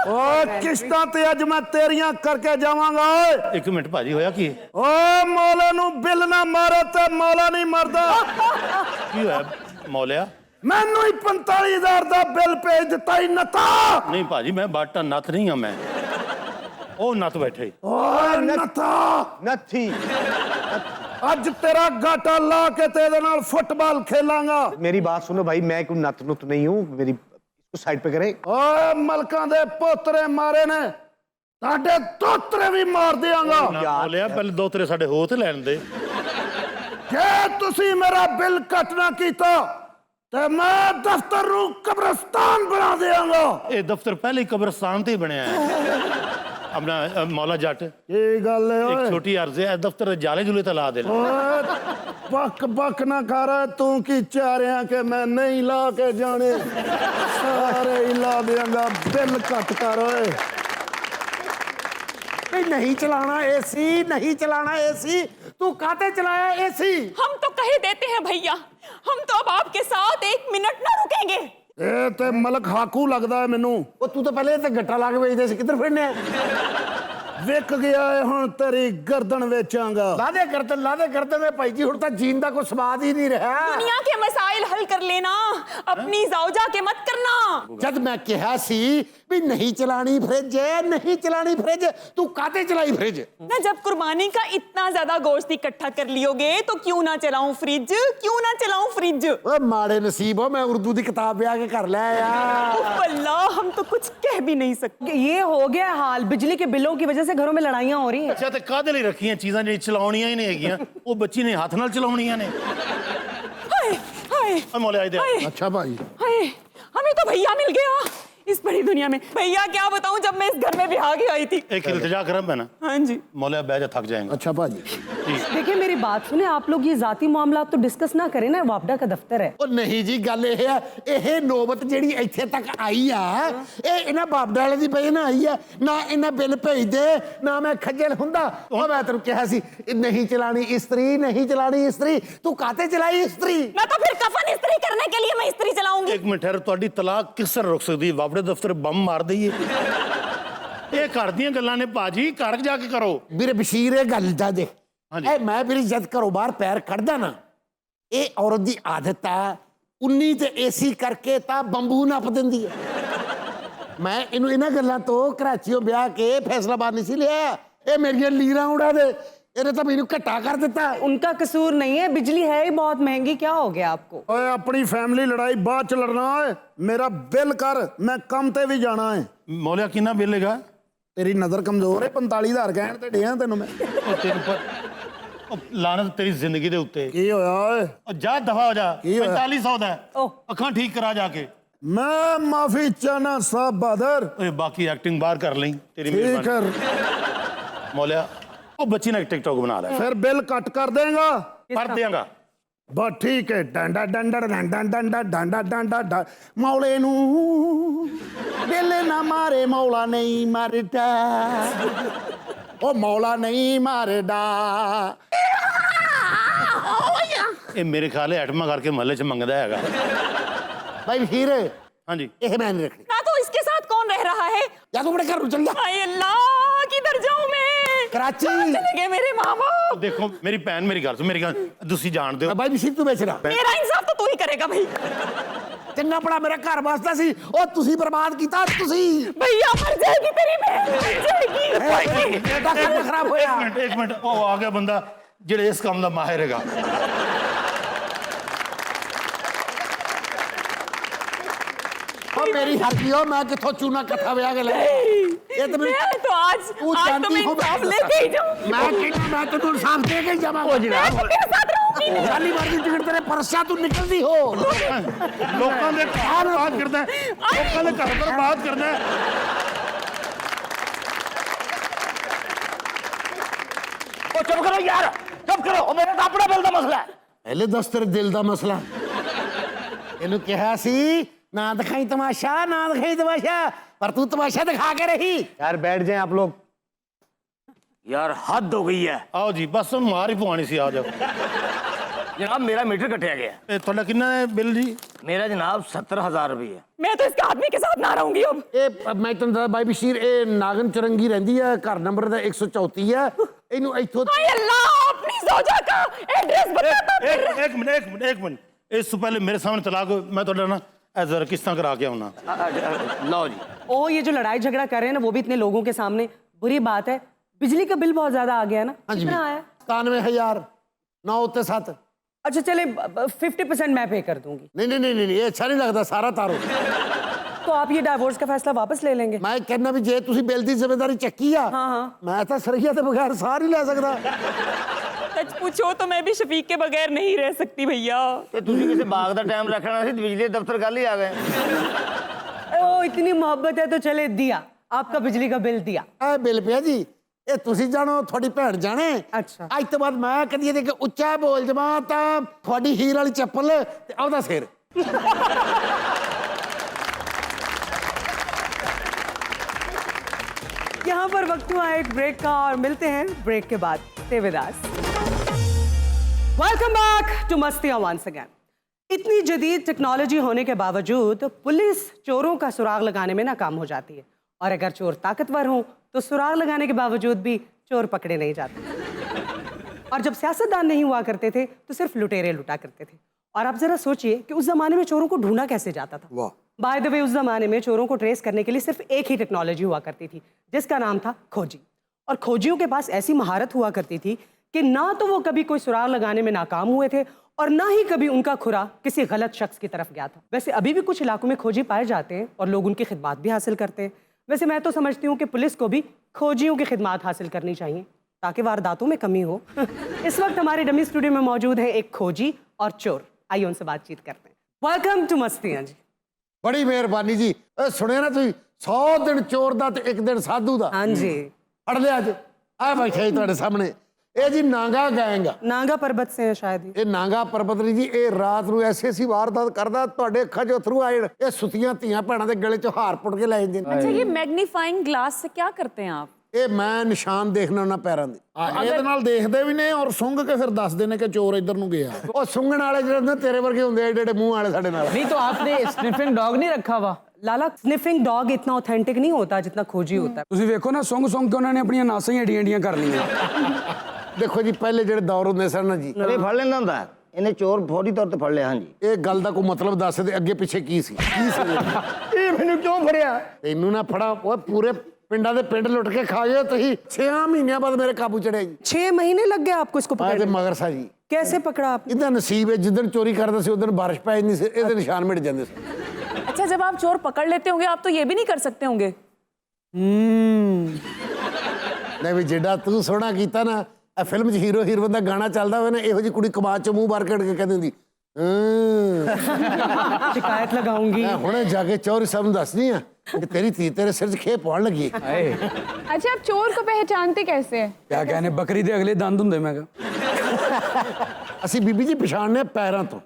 ਓ ਕਿਸ਼ਤਾਂ ਤੇ ਅੱਜ ਮੈਂ ਤੇਰੀਆਂ ਕਰਕੇ ਜਾਵਾਂਗਾ ਓਏ। एक मिनट भाजी होया की ਓ ਮੌਲੇ ਨੂੰ ਬਿੱਲ ਨਾ ਮਾਰੇ ਤੇ ਮੌਲਾ ਨਹੀਂ ਮਰਦਾ। की होया मौलिया ਮੈਨੂੰ ਹੀ 45,000 ਦਾ ਬਿੱਲ ਭੇਜ ਦਿੱਤਾ ਹੀ ਨਤਾ। नहीं भाजी मैं बाटा नत नहीं हाँ मैं ओ नत बैठे ਓਏ ਨਤਾ नथी ਅੱਜ ਤੇਰਾ ਗਾਟਾ ਲਾ ਕੇ ਤੇ ਇਹਦੇ ਨਾਲ ਫੁੱਟਬਾਲ ਖੇਲਾਂਗਾ। मेरी बात सुनो भाई, मैं कोई नत नुत नहीं हूँ, मेरी इसको साइड पे करें। ਓਏ ਮਲਕਾਂ ਦੇ ਪੋਤਰੇ ਮਾਰੇ ਨੇ, ਤੁਹਾਡੇ ਦੋਤਰੇ ਵੀ ਮਾਰ ਦਿਆਂਗਾ। मौलिया पहले दो तेरे साडे हो ते लैन दे ਜੇ ਤੁਸੀਂ ਮੇਰਾ ਬਿੱਲ ਕੱਟ ਨਾ ਕੀਤਾ ਤੇ ਮੈਂ ਦਫ਼ਤਰ ਨੂੰ ਕਬਰਸਤਾਨ ਬਣਾ ਦਿਆਂਗਾ। ये दफ्तर पहले ही कब्रिस्तान ते ही बनया है अपना मौला जट ਇਹ ਗੱਲ ਹੈ एक ਓਏ। छोटी अर्ज है दफ्तर जाले जुले ते ला दे ਓਏ ਬੱਕ ਬੱਕ ਨਾ ਕਰ, ਤੂੰ ਕੀ ਚਾਹ ਰਿਹਾ ਕਿ ਮੈਂ ਨਹੀਂ ਲਾ ਕੇ ਜਾਣੇ? ਸਾਰੇ ਹੀ ਲਾ ਦਿਆਂਗਾ, ਬਿੱਲ ਕੱਟ ਕਰ ਓਏ। नहीं चलाना एसी, नहीं चलाना एसी, तू काते चलाया एसी? हम तो कह देते हैं भैया, हम तो अब आपके साथ 1 मिनट ना रुकेंगे। ਇਹ ਤੇ ਮਲਕ ਹਾਕੂ ਲੱਗਦਾ ਹੈ ਮੈਨੂੰ। ਉਹ ਤੂੰ ਤਾਂ ਪਹਿਲੇ ਤੇ ਗੱਟਾ ਲਾ ਕੇ ਵੇਚਦੇ ਸੀ, ਕਿੱਧਰ ਫਿਰਨੇ ਆ? ਵਿਕ ਗਿਆ ਹੈ ਹੁਣ ਤੇਰੀ ਗਰਦਨ ਵੇਚਾਂਗਾ। ਲਾਦੇ ਕਰਦੇ ਨੇ ਭਾਈ ਜੀ, ਹੁਣ ਤਾਂ ਜੀਣ ਦਾ ਕੋਈ ਸਵਾਦ ਹੀ ਨਹੀਂ ਰਿਹਾ। दुनिया के मसाइल हल कर लेना, अपनी जाऊजा के मत करना। ਜਦ ਮੈਂ ਕਿਹਾ ਸੀ ਵੀ ਨਹੀਂ ਚਲਾਣੀ ਫ੍ਰਿਜ, ਨਹੀਂ ਚਲਾਣੀ ਫ੍ਰਿਜ, ਤੂੰ ਕਾਤੇ ਚਲਾਈ ਫ੍ਰਿਜ? ना जब कुर्बानी का इतना ज्यादा गोश्त इकट्ठा कर लियोगे तो क्यों ना चलाऊं फ्रिज, क्यों ना चलाऊं फ्रिज। ਓਏ ਮਾੜੇ ਨਸੀਬ ਹੋ, ਮੈਂ ਉਰਦੂ ਦੀ ਕਿਤਾਬ ਵਿਆਹ ਕੇ ਕਰ ਲਿਆ ਆ। उफ अल्लाह, हम तो कुछ कह भी नहीं सकते। ये हो गया हाल, बिजली के बिलों की वजह से घरों में लड़ाइयाँ हो रही हैं। अच्छा ते कादे ਲਈ ਰੱਖੀਆਂ ਚੀਜ਼ਾਂ ਜਿਹੜੀ ਚਲਾਉਣੀਆਂ ਹੀ ਨਹੀਂ ਹੈਗੀਆਂ ਉਹ ਬੱਚੀ ਨੇ ਹੱਥ ਨਾਲ ਚਲਾਉਣੀਆਂ ਨੇ हाय हाय ਓਏ ਮੌਲਿਆ ਇਧਰ हाय अच्छा भाई, हाय, हमें तो भैया मिल गया इस बड़ी दुनिया में। भैया क्या बताऊं, जब मैं इस घर में ब्याह के आई थी। एक इल्तिजा करम है ना हाँ जी। मौलिया बैठ जा थक जाएंगे अच्छा भाजी। देखिए मेरी बात सुने, आप लोग ये जाती मामला तो डिस्कस ना करें ना, वापडा का दफ्तर है। ਉਹ ਨਹੀਂ ਜੀ, ਗੱਲ ਇਹ ਹੈ, ਇਹ ਨੌਬਤ ਜਿਹੜੀ ਇੱਥੇ ਤੱਕ ਆਈ ਆ, ਇਹ ਇਹਨਾਂ ਬਾਪਡਾ ਵਾਲੇ ਦੀ ਵਜ੍ਹਾ ਨਾਲ ਆਈ ਆ। ਨਾ ਇਹਨਾਂ ਬਿੱਲ ਭੇਜਦੇ, ਨਾ ਮੈਂ ਖੱਜਲ ਹੁੰਦਾ। ਉਹ ਮੈਂ ਤੈਨੂੰ ਕਿਹਾ ਸੀ ਨਹੀਂ ਚਲਾਣੀ ਇਸਤਰੀ, नहीं चलानी इस्त्री, तू काते चलाई इस्त्री? मैं तो फिर कफन इस्त्री करने के लिए मैं इस्त्री चलाऊंगी। एक मिनट ठहर, ਤੁਹਾਡੀ ਤਲਾਕ ਕਿਸ ਤਰ੍ਹਾਂ ਰੁਕ ਸਕਦੀ ਹੈ? ਵਾਪੜੇ ਦਫ਼ਤਰ ਬੰਮ ਮਾਰ ਦਈਏ? ਇਹ ਘਰ ਦੀਆਂ ਗੱਲਾਂ ਨੇ ਭਾਜੀ, ਘਰ ਜਾ ਕੇ ਕਰੋ। ਵੀਰੇ ਬਸ਼ੀਰ, ਇਹ ਗੱਲ ਦਾ ਦੇਖ, ਹਾਂਜੀ। ਇਹ ਮੈਂ ਵੀਰੇ ਜਦ ਘਰੋਂ ਬਾਹਰ ਪੈਰ ਕੱਢਦਾ ਨਾ, ਇਹ ਔਰਤ ਦੀ ਆਦਤ ਆ, 19 ਤੇ ਏਸੀ ਕਰਕੇ ਤਾਂ ਬੰਬੂ ਨੱਪ ਦਿੰਦੀ ਹੈ। ਮੈਂ ਇਹਨੂੰ ਇਹਨਾਂ ਗੱਲਾਂ ਤੋਂ ਕਰਾਚੀੋਂ ਵਿਆਹ ਕੇ ਫੈਸਲਾਬਾਦ ਨਹੀਂ ਸੀ ਲਿਆ। ਇਹ ਮੇਰੀਆਂ ਲੀਰਾਂ ਉਡਾ ਦੇ, ਇਹਨੇ ਤਾਂ ਮੈਨੂੰ ਘਟਾ ਕਰ ਦਿੱਤਾ। उनका कसूर नहीं है, बिजली है ही बहुत महंगी, क्या हो गया आपको? ਓਏ ਆਪਣੀ ਫੈਮਿਲੀ ਲੜਾਈ ਬਾਅਦ ਚ ਲੜਨਾ ਓਏ, ਮੇਰਾ ਬਿੱਲ ਕਰ, ਮੈਂ ਕੰਮ ਤੇ ਵੀ ਜਾਣਾ ਹੈ। ਮੌਲਿਆ ਕਿੰਨਾ ਬਿੱਲ ਹੈਗਾ? ਤੇਰੀ ਨਜ਼ਰ ਕਮਜ਼ੋਰ ਹੈ, 45,000 ਕਹਿਣ ਤੇ ਡਿਆ ਤੈਨੂੰ ਮੈਂ। ਉਹ ਤੈਨੂੰ ਲਾਨਤ ਤੇਰੀ ਜ਼ਿੰਦਗੀ ਦੇ ਉੱਤੇ। ਕੀ ਹੋਇਆ ਓਏ? ਉਹ ਜਾ ਦਫਾ ਹੋ ਜਾ। ਕੀ ਹੋਇਆ? 4500 ਦਾ ਹੈ। ओह, ਅੱਖਾਂ ਠੀਕ ਕਰਾ ਜਾ ਕੇ। ਮੈਂ ਮਾਫੀ ਚਾਹਨਾ ਸਾਹਿਬ ਬਹਾਦਰ। ਓਏ ਬਾਕੀ ਐਕਟਿੰਗ ਬਾਹਰ ਕਰ ਲਈ ਤੇਰੀ ਠੀਕ ਮਿਹਰਬਾਨੀ। ਹੈ, ਮੌਲਿਆ ਉਹ ਬੱਚੀ ਨੇ ਟਿਕਟੌਕ ਬਣਾ ਲਿਆ, ਫਿਰ ਬਿੱਲ ਕੱਟ ਕਰ ਦੇਗਾ। ਕਰ ਦਿਆਂਗਾ। ਬਸ ਠੀਕ ਹੈ। ਡਾਂਡਾ ਡਾਂਡਾ ਡਾਂਡਾ ਡਾਂਡਾ ਡਾਂਡਾ ਡਾਂਡਾ ਮੌਲੇ ਨੂੰ ਬਿੱਲ ਨਾ ਮਾਰੇ, ਮੌਲਾ ਨਹੀਂ ਮਰਦਾ, ਉਹ ਮੌਲਾ ਨਹੀਂ ਮਰਦਾ। ਇਹ ਮੇਰੇ ਖਿਆਲ ਹੈ ਐਟਮਾਂ ਕਰਕੇ ਮਹੱਲੇ 'ਚ ਮੰਗਦਾ ਹੈਗਾ। भाई हीरे, ਹਾਂਜੀ ਇਹ ਮੈਂ ਨਹੀਂ ਰੱਖਣੀ। ना तो इसके साथ कौन रह रहा है? या तो बड़े घर में चल जा। हाय अल्लाह, किधर जाऊं मैं? कराची। कहाँ चले गए मेरे माँ बाप? ਦੇਖੋ ਮੇਰੀ ਭੈਣ, ਮੇਰੀ ਗੱਲ ਸੁਣ, ਮੇਰੀ ਗੱਲ ਤੁਸੀਂ ਜਾਣਦੇ ਹੋ। भाई भी तू बेच रहा मेरा इंसाफ तो तू ही करेगा भाई। ਚੰਗਾ ਬੜਾ ਮੇਰਾ ਘਰ ਵਸਦਾ ਸੀ, ਉਹ ਤੁਸੀਂ ਬਰਬਾਦ ਕੀਤਾ। ਤੁਸੀਂ भैया मर जाएगी तेरी बहन, मर जाएगी। ਇਹਦਾ ਕੰਮ ਖਰਾਬ ਹੋਇਆ। ਇੱਕ ਮਿੰਟ ਉਹ ਆ ਗਿਆ ਬੰਦਾ ਜਿਹੜੇ ਇਸ ਕੰਮ ਦਾ ਮਾਹਿਰ ਹੈਗਾ। ਉਹ ਮੇਰੀ ਹਰਦੀ ਹੋ, ਮੈਂ ਕਿੱਥੋਂ ਚੂਨਾ ਇਕੱਠਾ ਵਿਆਹ ਕੇ ਲੈ ਇਹ ਤਾਂ ਮੈਨੂੰ मैं तो आज ਤੂੰ आज तो ਜਾਣਦੀ मैं ਹੋ इंसाफ लेके ही जाऊंगी। ਮੈਂ ਕਹਿੰਦਾ ਮੈਂ ਤੈਨੂੰ ਇਨਸਾਫ ਦੇ ਕੇ ਹੀ ਜਾਵਾਂਗਾ। मैं तो तेरे साथ रहूंगी नहीं। ਖਾਲੀ ਮਾਰ ਦੀ ਟਿਕਟ ਤੇਰੇ ਪਰਸਾ ਤੂੰ ਨਿਕਲਦੀ ਹੋ। ਲੋਕਾਂ ਦੇ ਘਰ ਬਰਬਾਦ ਕਰਦਾ ਹੈ, ਲੋਕਾਂ ਦੇ ਘਰ ਬਰਬਾਦ ਕਰਦਾ ਹੈ। ਉਹ ਚੁੱਪ ਕਰੋ ਯਾਰ, ਚੁੱਪ ਕਰੋ, ਉਹ ਮੇਰਾ ਤਾਂ ਆਪਣਾ ਦਿਲ ਦਾ ਮਸਲਾ ਹੈ। ਪਹਿਲੇ ਦੱਸ ਤੇਰੇ ਦਿਲ ਦਾ ਮਸਲਾ। ਇਹਨੂੰ ਕਿਹਾ ਸੀ ਨਾ ਦਿਖਾਈ ਤਮਾਸ਼ਾ, ਨਾ ਦਿਖਾਈ ਤਮਾਸ਼ਾ, पर तू तमाशा दिखा के रही। यार बैठ जाए आप लोग, यार हद हो गई है। आओ जी, बस हम मार ही पवानी सी, आ जाओ। जनाब मेरा मीटर कटिया गया। ए, थोड़ा कितना है बिल जी? मेरा जनाब 70,000 रुपये। मैं तो इसके आदमी के साथ ना रहूंगी अब। मैं तुम दस भाई बशीर ए नागन चरंगी रहंदी है, घर नंबर दा 134 है। इनु इथों हाय अल्लाह, अपनी जोजा का एड्रेस बता। एक मिनट, इससे पहले मेरे सामने तलाक, मैं थोड़ा ना जरा किस्ता करा के आऊँ ना। लो जी। ओ, ये जो लड़ाई झगड़ा कर रहे हैं ना, वो भी इतने लोगों के सामने, बुरी बात है। बिजली का बिल बहुत ज्यादा आ गया है ना। हाँ जी, कितना आया? 91,000 9 उत्ते 7। अच्छा चले 50% मैं पे कर दूंगी। नहीं नहीं नहीं नहीं, ये अच्छा नहीं लगता, सारा तारो। तो आप ये डाइवोर्स का फैसला वापस ले लेंगे? मैं कहना भी जे तुसी बिल दी जिम्मेदारी चक्की आ, हाँ। मैं तो सरैया के बगैर सार ही ले सकदा। सच पूछो तो मैं भी शफीक के बगैर नहीं रह सकती भैया। ते तुसी किसी बाग दा टाइम रखना सी, बिजली दफ्तर कल ही आ गए। ओ, इतनी मोहब्बत है तो चले दिया, आपका बिजली का बिल दिया। ए बिल पिया जी, ये तुसी जानो, थोड़ी भैन जाने। अच्छा। आज तो बाद मैं कदी दे के उच्चा बोल जमा तां थोड़ी हीर वाली चप्पल ते ओदा सिर। यहाँ पर वक्त हुआ एक ब्रेक का और मिलते हैं ब्रेक के बाद। Stay with us. Welcome back to Mastiyan once again. इतनी जदीद टेक्नोलॉजी होने के बावजूद पुलिस चोरों का सुराग लगाने में नाकाम हो जाती है, और अगर चोर ताकतवर हों तो सुराग लगाने के बावजूद भी चोर पकड़े नहीं जाते। और जब सियासतदान नहीं हुआ करते थे तो सिर्फ लुटेरे लुटा करते थे। और आप जरा सोचिए कि उस जमाने में चोरों को ढूंढा कैसे जाता था। वाह। बाय द वे, उस जमाने में चोरों को ट्रेस करने के लिए सिर्फ एक ही टेक्नोलॉजी हुआ करती थी, जिसका नाम था खोजी। और खोजियों के पास ऐसी महारत हुआ करती थी कि ना तो वो कभी कोई सुराग लगाने में नाकाम हुए थे, और ना ही कभी उनका खुरा किसी गलत शख्स की तरफ गया था। वैसे अभी भी कुछ इलाकों में खोजी पाए जाते हैं और लोग उनकी खिदमात भी हासिल करते हैं। वैसे मैं तो समझती हूँ कि पुलिस को भी खोजियों की खिदमात हासिल करनी चाहिए ताकि वारदातों में कमी हो। इस वक्त हमारे डमी स्टूडियो में मौजूद है एक खोजी और चोर। आइए उनसे बातचीत करते हैं। वेलकम टू मस्तियां जी। बड़ी मेहरबानी जी। सुने ना तुसी 100 दिन चोर दा ते 1 दिन साधु दा। हाँ जी। फड़ लिया अज आ बैठे ही तुहाडे सामने। ਇਹ ਜੀ ਨਾਗਾ ਗੈਂਗ ਆ। नागा पर्वत से है शायद ही। ਇਹ ਨਾਗਾ ਪਰਬਤ ਨਹੀਂ ਜੀ, ਇਹ ਰਾਤ ਨੂੰ ਐਸੀ ਵਾਰਦਾਤ ਕਰਦਾ ਤੁਹਾਡੇ ਅੱਖਾਂ 'ਚੋਂ ਅਥਰੂ ਆ ਜਾਣ। ਇਹ ਸੁੱਤੀਆਂ ਧੀਆਂ ਭੈਣਾਂ ਦੇ ਗਲੇ 'ਚੋਂ ਹਾਰ ਪੁੱਟ ਕੇ ਲੈ ਜਾਂਦੇ ਨੇ। अच्छा, ये मैग्नीफाइंग ग्लास से क्या करते हैं आप? ਇਹ ਮੈਂ ਨਿਸ਼ਾਨ ਦੇਖਣਾ ਉਹਨਾਂ ਪੈਰਾਂ ਦੇ। ਇਹਦੇ ਨਾਲ ਦੇਖਦੇ ਵੀ ਨੇ ਔਰ ਸੁੰਘ ਕੇ ਫਿਰ ਦੱਸਦੇ ਨੇ ਕਿ ਚੋਰ ਇੱਧਰ ਨੂੰ ਗਿਆ। ਉਹ ਸੁੰਘਣ ਵਾਲੇ ਜਿਹੜੇ ਹੁੰਦੇ ਤੇਰੇ ਵਰਗੇ ਹੁੰਦੇ ਐਡੇ ਐਡੇ ਮੂੰਹ ਵਾਲੇ ਸਾਡੇ ਨਾਲ। नहीं तो आपने स्निफिंग डॉग नहीं रखा हुआ? लाला, स्निफिंग डॉग इतना ऑथेंटिक नहीं होता जितना खोजी होता है। ਤੁਸੀਂ ਵੇਖੋ ਨਾ, ਸੁੰਘ ਕੇ ਉਹਨਾਂ ਨੇ ਆਪਣੀਆਂ ਨਾਸਾਂ ਹੀ ਏਡੀਆਂ ਏਡੀਆਂ ਕਰ ਲਈਆਂ। ਦੇਖੋ ਜੀ, ਪਹਿਲੇ ਜਿਹੜੇ ਦੌਰ ਹੁੰਦੇ ਸਨ ਨਾ ਜੀ, अरे फड़ लेना ਹੁੰਦਾ ਇਹਨੇ ਚੋਰ ਫੌਰੀ ਤੌਰ ਤੇ ਫੜ ਲਿਆ। ਹਾਂਜੀ, ਇਹ ਗੱਲ ਦਾ ਕੋਈ ਮਤਲਬ ਦੱਸ ਦੇ, ਅੱਗੇ ਪਿੱਛੇ ਕੀ ਸੀ? ਇਹ ਮੈਨੂੰ ਕਿਉਂ ਫੜਿਆ? ਤੈਨੂੰ ਨਾ ਫੜਾ, ਉਹ ਪੂਰੇ ਪਿੰਡਾਂ ਦੇ ਪਿੰਡ ਲੁੱਟ ਕੇ ਖਾ ਗਏ ਤੁਸੀਂ। 6 ਮਹੀਨਿਆਂ ਬਾਅਦ ਮੇਰੇ ਕਾਬੂ ਚੜਿਆ ਜੀ। 6 ਮਹੀਨੇ लग गए आपको इसको ਮੈਂ ਤੇ पकड़ने? ਮਗਰ ਸਾ ਜੀ। कैसे पकड़ा आपने? ਇਹਦਾ ਨਸੀਬ ਹੈ, ਜਿੱਦਣ ਚੋਰੀ ਕਰਦਾ ਸੀ ਉਦੋਂ ਬਾਰਿਸ਼ ਪੈ ਜਾਂਦੀ ਸੀ, ਇਹਦੇ ਨਿਸ਼ਾਨ ਮਿਟ ਜਾਂਦੇ ਸੀ। अच्छा, जब आप चोर पकड़ लेते होंगे आप तो ये भी नहीं कर सकते होंगे। ਨਹੀਂ ਵੀ ਜਿਹੜਾ ਤੂੰ ਸੋਹਣਾ ਕੀਤਾ ਨਾ, ਇਹ ਫਿਲਮ 'ਚ ਹੀਰੋ ਹੀਰੋਇਨ ਦਾ ਗਾਣਾ ਚੱਲਦਾ ਹੋਵੇ ਨਾ, ਇਹੋ ਜੀ ਕੁੜੀ ਕਮਾਦ 'ਚੋਂ ਮੂੰਹ ਬਾਹਰ ਕੱਢ ਕੇ ਕਹਿੰਦੀ ਹੁੰਦੀ शिकायत लगाऊंगी। ਮੈਂ ਹੁਣੇ ਜਾ ਕੇ ਚੌਰੀ ਸਾਹਿਬ ਨੂੰ ਦੱਸਦੀ ਆ ਕਿ ਤੇਰੀ ਧੀ ਤੇਰੇ ਸਿਰ 'ਚ ਖੇ ਪਾਉਣ ਲੱਗੀ ਹੈ। अच्छा, आप चोर को पहचानते कैसे हैं? ਕਿਆ ਕਹਿੰਦੇ, ਬੱਕਰੀ ਦੇ ਅਗਲੇ ਦੰਦ ਹੁੰਦੇ। ਮੈਂ ਕਿਹਾ ਅਸੀਂ ਬੀਬੀ ਜੀ ਪਛਾਣਨੇ ਪੈਰਾਂ ਤੋਂ,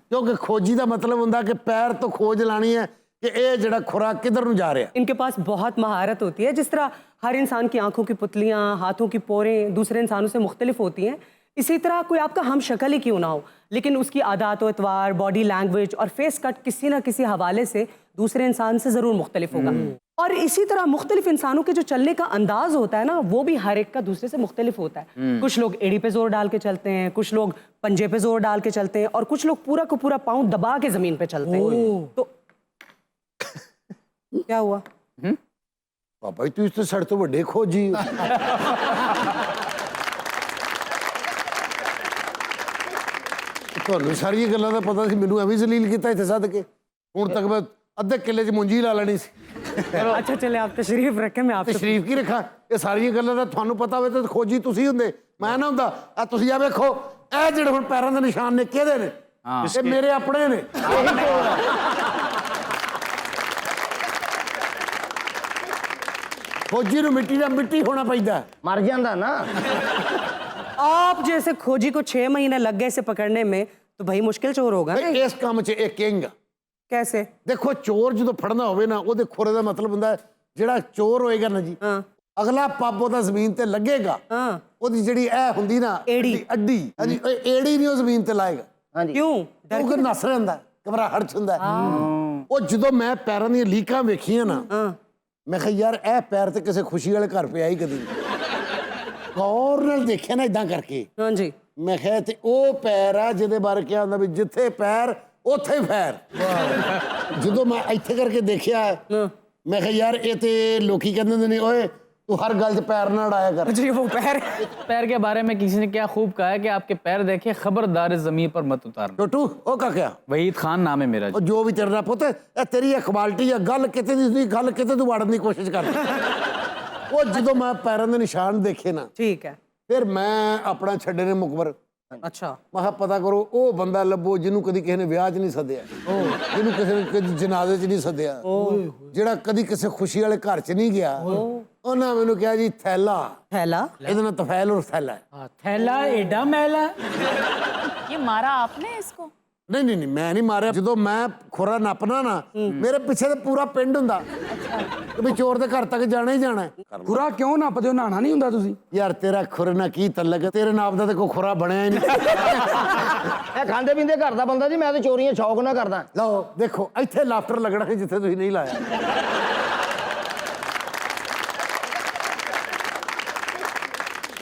ਕਿਉਂਕਿ ਖੋਜੀ ਦਾ ਮਤਲਬ ਹੁੰਦਾ ਕਿ ਪੈਰ ਤੋਂ ਖੋਜ ਲਾਣੀ ਹੈ कि ये जड़ा खुराक किधर नु जा रहा है। इनके पास बहुत महारत होती है। जिस तरह हर इंसान की आंखों की पुतलियां, हाथों की पोरें दूसरे इंसानों से मुख्तलिफ होती हैं, इसी तरह कोई आपका हम शक्ल ही क्यों ना हो, लेकिन उसकी आदत व एतवार, बॉडी लैंग्वेज और फेस कट किसी ना किसी हवाले से दूसरे इंसान से ज़रूर मुख्तलिफ होगा। और इसी तरह मुख्तलिफ इंसानों के जो चलने का अंदाज होता है ना, वो भी हर एक का दूसरे से मुख्तलिफ होता है। कुछ लोग एड़ी पे जोर डाल के चलते हैं, कुछ लोग पंजे पे जोर डाल के चलते हैं, और कुछ लोग पूरा का पूरा पाँव दबा के ज़मीन पे चलते हैं। तो क्या हुआ? पापा जी, तू तो सड़ तो बड़े खोजी। ਤੁਹਾਨੂੰ ਸਾਰੀਆਂ ਗੱਲਾਂ ਦਾ ਪਤਾ ਸੀ, ਮੈਨੂੰ ਐਵੇਂ ਜ਼ਲੀਲ ਕੀਤਾ ਇੱਥੇ ਸੱਦ ਕੇ। ਹੁਣ ਤੱਕ ਮੈਂ ਅੱਧੇ ਕਿੱਲੇ 'ਚ ਮੁੰਜੀ ਲਾ ਲੈਣੀ ਸੀ। अच्छा चले, आप तशरीफ रखें, मैं आपसे ਤਸ਼ਰੀਫ ਕੀ ਰੱਖਾਂ? ਇਹ ਸਾਰੀਆਂ ਗੱਲਾਂ ਦਾ ਤੁਹਾਨੂੰ ਪਤਾ ਹੋਵੇ ਤਾਂ ਖੋਜੀ ਤੁਸੀਂ ਹੁੰਦੇ, ਮੈਂ ਨਾ ਹੁੰਦਾ। ਆ ਤੁਸੀਂ ਆ ਵੇਖੋ, ਇਹ ਜਿਹੜੇ ਹੁਣ ਪੈਰਾਂ ਦੇ ਨਿਸ਼ਾਨ ਨੇ ਕਿਹਦੇ ਨੇ? ਇਹ ਮੇਰੇ ਆਪਣੇ ਨੇ। ਫੌਜੀ ਨੂੰ ਮਿੱਟੀ ਦਾ ਮਿੱਟੀ ਹੋਣਾ ਪੈਂਦਾ। ਮਰ ਜਾਂਦਾ ਨਾ। आप जैसे खोजी को 6 महीने लग गए इसे पकड़ने में, तो भाई मुश्किल चोर होगा ना। ਇਸ ਕੰਮ 'ਚ ਇਹ ਕਿੰਗ ਆ। कैसे? ਦੇਖੋ ਚੋਰ ਜਦੋਂ ਫੜਨਾ ਹੋਵੇ ਨਾ, ਉਹਦੇ ਖੁਰੇ ਦਾ ਮਤਲਬ ਹੁੰਦਾ ਹੈ ਜਿਹੜਾ ਚੋਰ ਹੋਏਗਾ ਨਾ ਜੀ, ਅਗਲਾ ਪੱਬ ਉਹਦਾ ਜ਼ਮੀਨ ਤੇ ਲੱਗੇਗਾ, ਉਹਦੀ ਜਿਹੜੀ ਇਹ ਹੁੰਦੀ ਨਾ ਅੱਡੀ, ਹਾਂਜੀ ਏੜੀ ਨਹੀਂ ਉਹ ਜ਼ਮੀਨ ਤੇ ਲਾਏਗਾ। क्यों? ਕਿਉਂਕਿ ਨਸ ਰਹਿੰਦਾ, ਘਬਰਾਹਟ 'ਚ ਹੁੰਦਾ। ਉਹ ਜਦੋਂ ਮੈਂ ਪੈਰਾਂ ਦੀਆਂ ਲੀਕਾਂ ਵੇਖੀਆਂ ਨਾ, ਮੈਂ ਕਿਹਾ ਯਾਰ ਇਹ ਪੈਰ ਤੇ ਕਿਸੇ ਖੁਸ਼ੀ ਵਾਲੇ ਘਰ ਪਿਆ ਹੀ ਕਦੀ ਗੌਰ ਨਾਲ ਦੇਖਿਆ ਨਾ ਇਦਾਂ ਕਰਕੇ। ਹਾਂਜੀ। ਮੈਂ ਕਿਹਾ ਤੇ ਉਹ ਪੈਰ ਆ ਜਿਹਦੇ ਬਾਰੇ ਕਿਹਾ ਹੁੰਦਾ ਵੀ ਜਿੱਥੇ ਪੈਰ ਉੱਥੇ ਫੈਰ। ਜਦੋਂ ਮੈਂ ਇੱਥੇ ਕਰਕੇ ਦੇਖਿਆ, ਮੈਂ ਕਿਹਾ ਯਾਰ ਇਹ ਤੇ ਲੋਕੀ ਕਹਿੰਦੇ ਹੁੰਦੇ ਨੇ ਓਏ तू हर गल पैर ना उड़ाया कर। जी वो पैर के बारे में किसी ने क्या खूब कहा है कि आपके पैर देखे खबरदार जमीन पर मत उतारना। छोटू ओ का क्या? वहीद खान नाम है मेरा। जो भी तेरे पुत है तेरी ये क्वालिटी है, गल किते दी गल किते तू वाड़न दी कोशिश कर। वो जो मैं पैरों के निशान देखे ना, ठीक है, फिर मैं अपना छड्डे ने मुकबर। अच्छा मैं कहा पता करो वो बंदा लभो जिन्हों कदी किसी ने विआह च नहीं सद्या, जिन्हों किसी ने कदी जनाजे च नहीं सद्या, जिहड़ा कदी किसी खुशी वाले घर च नहीं गया। उन्होंने मैनू कहा जी थैला थैला, इहदे नाल तफैल और थैला है। थैला एडा मैला। ये मारा आपने इसको? नहीं नहीं नहीं, मैं नहीं मारिया। जो मैं खुरा नपना ना, मेरे पीछे तो पूरा पिंड हुंदा कि भी चोर दे घर तक जाना ही जाना है। खुरा क्यों नापदे हो? नहाना नहीं हुंदा तुसी? यार तेरा खुरे ना की तलक, तेरे नाप दा ते कोई खुरा बनया ही नहीं। खांदे पींदे घर दा बंदा जी, मैं तो चोरियां शौक ना करदा। लो देखो इत्थे लाफ्टर लगना है जिथे तुसीं नहीं लाया।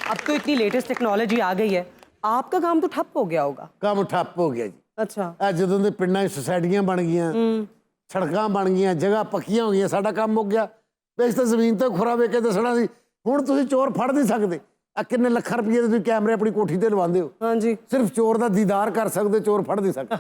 अब तो इतनी लेटेस्ट टेक्नोलॉजी आ गई है, आपका काम तो ठप हो गया होगा। काम ठप हो गया जी। अच्छा ਜਦੋਂ ਦੇ ਪਿੰਡਾਂ 'ਚ ਸੁਸਾਇਟੀਆਂ ਬਣ ਗਈਆਂ, ਸੜਕਾਂ ਬਣ ਗਈਆਂ, ਜਗ੍ਹਾ ਪੱਕੀਆਂ ਹੋ ਗਈਆਂ, ਸਾਡਾ ਕੰਮ ਮੁੱਕ ਗਿਆ। ਵੇਚ ਤਾਂ ਜ਼ਮੀਨ ਤੇ ਖੁਰਾ ਵੇਖ ਕੇ ਦੱਸਣਾ ਸੀ। ਹੁਣ ਤੁਸੀਂ ਚੋਰ ਫੜ ਨਹੀਂ ਸਕਦੇ। ਆ ਕਿੰਨੇ ਲੱਖਾਂ ਰੁਪਏ ਦੇ ਤੁਸੀਂ ਕੈਮਰੇ ਆਪਣੀ ਕੋਠੀ ਤੇ ਲਵਾਉਂਦੇ ਹੋ। ਹਾਂਜੀ, सिर्फ चोर का दीदार कर सकते, चोर फड़ नहीं सकते।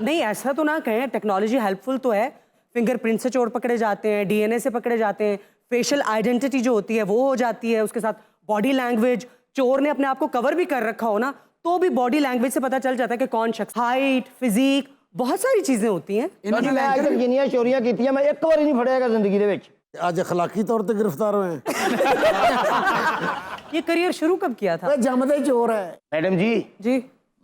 नहीं ऐसा तो ना कहें, टेक्नोलॉजी हेल्पफुल तो है। फिंगरप्रिंट से चोर पकड़े जाते हैं, डीएनए से पकड़े जाते हैं, फेशियल आइडेंटिटी जो होती है वो हो जाती है, उसके साथ बॉडी लैंग्वेज। चोर ने अपने आप को कवर भी कर रखा हो ना, तो भी बॉडी लैंग्वेज से पता चल जाता है कि कौन शख्स। हाइट, फिजिक, बहुत सारी चीजें होती हैं। मैं आज तक जिन्नियां चोरियां कीतियां मैं एक बार ही नहीं फड़ियागा जिंदगी दे विच। आज अखलाकी तौर पर गिरफ्तार हुए हैं। ये करियर शुरू कब किया था? जमदे चोर है। मैडम जी, जी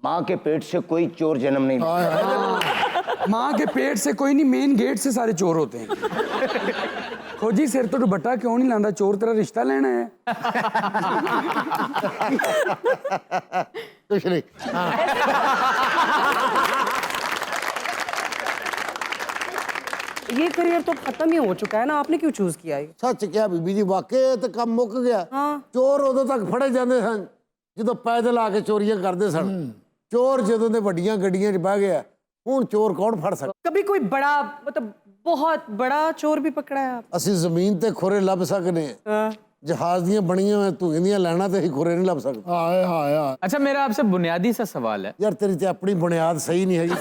माँ के पेट से कोई चोर जन्म नहीं लेता। माँ के पेट से कोई नहीं, मेन गेट से सारे चोर होते हैं। खोजी सिर तो दुपट्टा क्यों नहीं लांदा? चोर तेरा रिश्ता लेना है। कुछ नहीं। ये करियर तो खत्म ही हो चुका है ना, आपने क्यों चूज किया ये? सच क्या बीबी जी, वाकई तो काम मुक गया। चोर उदों तक फड़े जाते सन जो पैदल आके चोरियां करते सन। चोर जो दे वड्डियां गड्डियां च बह गया, हुण चोर कौन फड़ सकता? कभी कोई बड़ा, मतलब बहुत बड़ा चोर भी पकड़ा है आप? ਅਸੀਂ ਜ਼ਮੀਨ ਤੇ ਖੁਰੇ ਲੱਭ ਸਕਨੇ ਆ, ਜਹਾਜ਼ ਦੀਆਂ ਬਣੀਆਂ ਹੋਏ ਧੂਏ ਦੀਆਂ ਲੈਣਾ ਤੇ ਅਸੀਂ ਖੁਰੇ ਨਹੀਂ ਲੱਭ ਸਕਦੇ। हाय हाय हाय। अच्छा मेरा आपसे बुनियादी सा सवाल है। ਯਾਰ ਤੇਰੀ ਤੇ ਆਪਣੀ ਬੁਨਿਆਦ ਸਹੀ ਨਹੀਂ ਹੈਗੀ।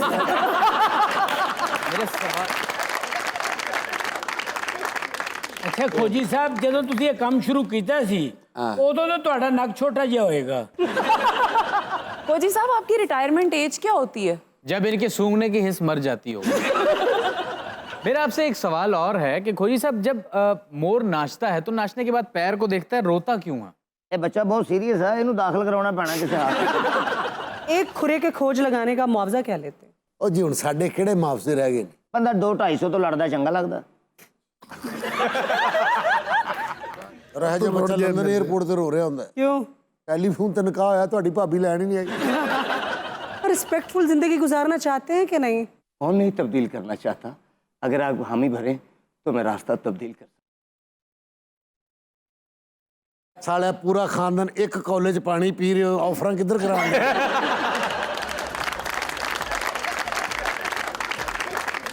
मेरा सवाल ਅੱਛਾ ਖੋਜੀ ਸਾਹਿਬ, ਜਦੋਂ ਤੁਸੀਂ ਇਹ ਕੰਮ ਸ਼ੁਰੂ ਕੀਤਾ ਸੀ ਉਦੋਂ ਤਾਂ ਤੁਹਾਡਾ ਨੱਕ ਛੋਟਾ ਜਿਹਾ ਹੋਏਗਾ। फौजी साहब आपकी रिटायरमेंट एज क्या होती है? जब इनके सूंघने की हिस्स मर जाती हो। मेरा आपसे एक सवाल और है कि खोजी साहब, जब मोर नाचता है तो नाचने के बाद पैर को देखता है, रोता क्यों है? ये बच्चा बहुत सीरियस है, इन्हें दाखिल करवाना पैना किसी हाथ। एक खुरे के खोज लगाने का मुआवजा क्या लेते हैं? ਉਹ ਜੀ ਹੁਣ ਸਾਡੇ ਕਿਹੜੇ ਮੁਆਵਜ਼ੇ ਰਹਿ ਗਏ ਨੇ? बंदा 200-250 तो लड़दा चंगा लगदा। ਰਹਿ ਜਾ ਬੱਚਾ ਲੰਡਨ 에ਅਰਪੋਰਟ ਤੇ ਰੋ ਰਿਹਾ ਹੁੰਦਾ। क्यों? ਟੈਲੀਫੋਨ ਤੇ ਨਿਕਾਹ ਹੋਇਆ, ਤੁਹਾਡੀ ਭਾਬੀ ਲੈਣ ਹੀ ਨਹੀਂ ਆਈ। रिस्पेक्टफुल जिंदगी गुजारना चाहते हैं कि नहीं? कौन नहीं तब्दील करना चाहता? अगर आप हामी भरें तो मैं रास्ता तब्दील कर। ਸਾਲਿਆ ਪੂਰਾ ਖਾਨਦਾਨ ਇੱਕ ਕਾਲਜ ਪਾਣੀ ਪੀ ਰਹੇ ਹੋ, ਆਫਰਾਂ ਕਿੱਧਰ ਕਰਾਉਂਦੇ?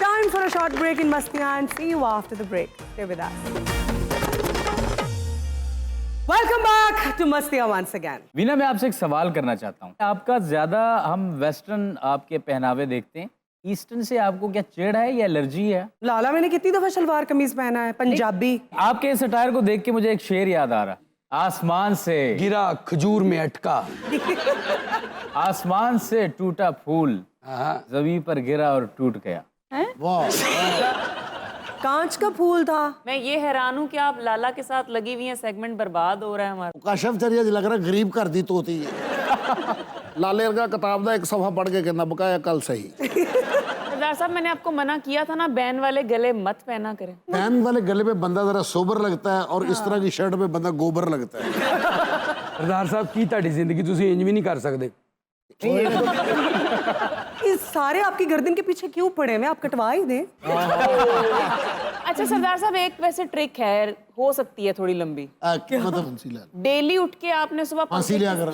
Time for a short break in Mastiyan and see you after the break. Stay with us. Welcome back to Mastiyan once again. Veena, मैं आपसे एक सवाल करना चाहता हूँ। आपका ज्यादा हम वेस्टर्न आपके पहनावे देखते हैं, ईस्टर्न से आपको क्या चिढ़ है या एलर्जी है? लाला मैंने कितनी दफा शलवार कमीज पहना है, पंजाबी। आपके इस अटायर को देख के मुझे एक शेर याद आ रहा। आसमान से गिरा खजूर में अटका। आसमान से टूटा फूल जमीन पर गिरा और टूट गया। ਵਾਹ कांच का फूल था। मैं ये हैरान हूँ कि आप लाला के साथ लगी हुई हैं, सेगमेंट बर्बाद हो रहा है हमारा। काशफ चरिया लग रहा गरीब घर दी तोती है। लाले वर्गा किताब का एक सफा पढ़ के कहना बकाया कल सही। सरदार साहब मैंने आपको मना किया था ना, बैन वाले गले मत पहना करें। बैन वाले गले पे बंदा जरा सोबर लगता है और इस तरह की शर्ट पे बंदा गोबर लगता है। सरदार साहब की ਤੁਹਾਡੀ ਜ਼ਿੰਦਗੀ ਤੁਸੀਂ ਇੰਜ ਵੀ नहीं कर सकते। ये सारे आपकी गर्दन के पीछे क्यों पड़े हैं? आप कटवा ही दें। अच्छा सरदार साहब, एक वैसे ट्रिक है, हो सकती है थोड़ी लंबी। मतलब डेली उठ के आपने सुबह फांसी लिया कर।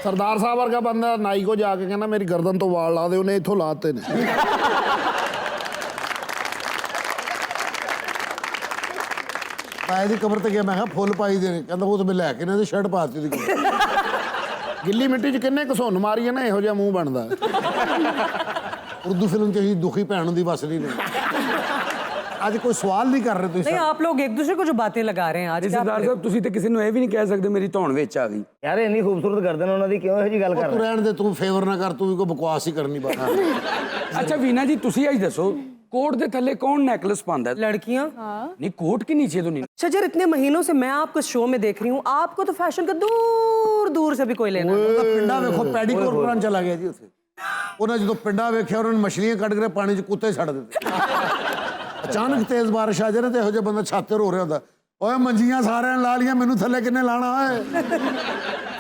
सरदार साहब वर्गा बंदा नाई को जाके कहना मेरी गर्दन तो वाल ला दे, उन्हें इथों लाते ने। पाए दी कबर ते गया, मैं कहा फुल पाई दे, कहंदा वो तो मैं लैके ना शर्ट पाती ओदी गिल्ली मिट्टी च किन्ने घसुन मारी है ना, इहो जिहा मूंह बनदा। उर्दू फिल्म च ही दुखी भैन हुंदी बस नहीं। आज कोई सवाल नहीं कर रहे नहीं, आप लोग एक दूसरे को जो बातें लगा रहे हैं आज। सरदार साहब ਤੁਸੀਂ ਤੇ ਕਿਸੇ ਨੂੰ ਇਹ ਵੀ ਨਹੀਂ ਕਹਿ ਸਕਦੇ ਮੇਰੀ ਧੌਣ ਵਿੱਚ ਆ ਗਈ। यार इन्नी खूबसूरत गर्दन ਉਹਨਾਂ ਦੀ ਕਿਉਂ ਇਹੋ ਜੀ ਗੱਲ ਕਰ तू ਰਹੇ? रहन दे, तू फेवर ना कर, तू भी कोई बकवास ही करनी बात। ਅੱਛਾ ਵੀਨਾ ਜੀ ਤੁਸੀਂ ਅੱਜ ਦੱਸੋ कोट ਦੇ ਥੱਲੇ कौन नेकलेस पांदा है? लड़कियां। नहीं कोट के नीचे तो नहीं। शजर, इतने महीनों से मैं आपको शो में देख रही हूँ, आपको तो फैशन का दूर दूर से भी कोई लेना नहीं। पिंडा वेखो पैडीकोर बनान चला गया जी उसे। उन्हें जो पिंडा वेख्या उन्होंने मछलियां कट के पानी च कुत्ते छड़ देते। अचानक तेज बारिश आ जाए ना तो इहो जिहा बंदा छाते रो रहा होंदा, ओए मंजियां सारे ला लिया, मैनू थल्ले किन्ने लाना है?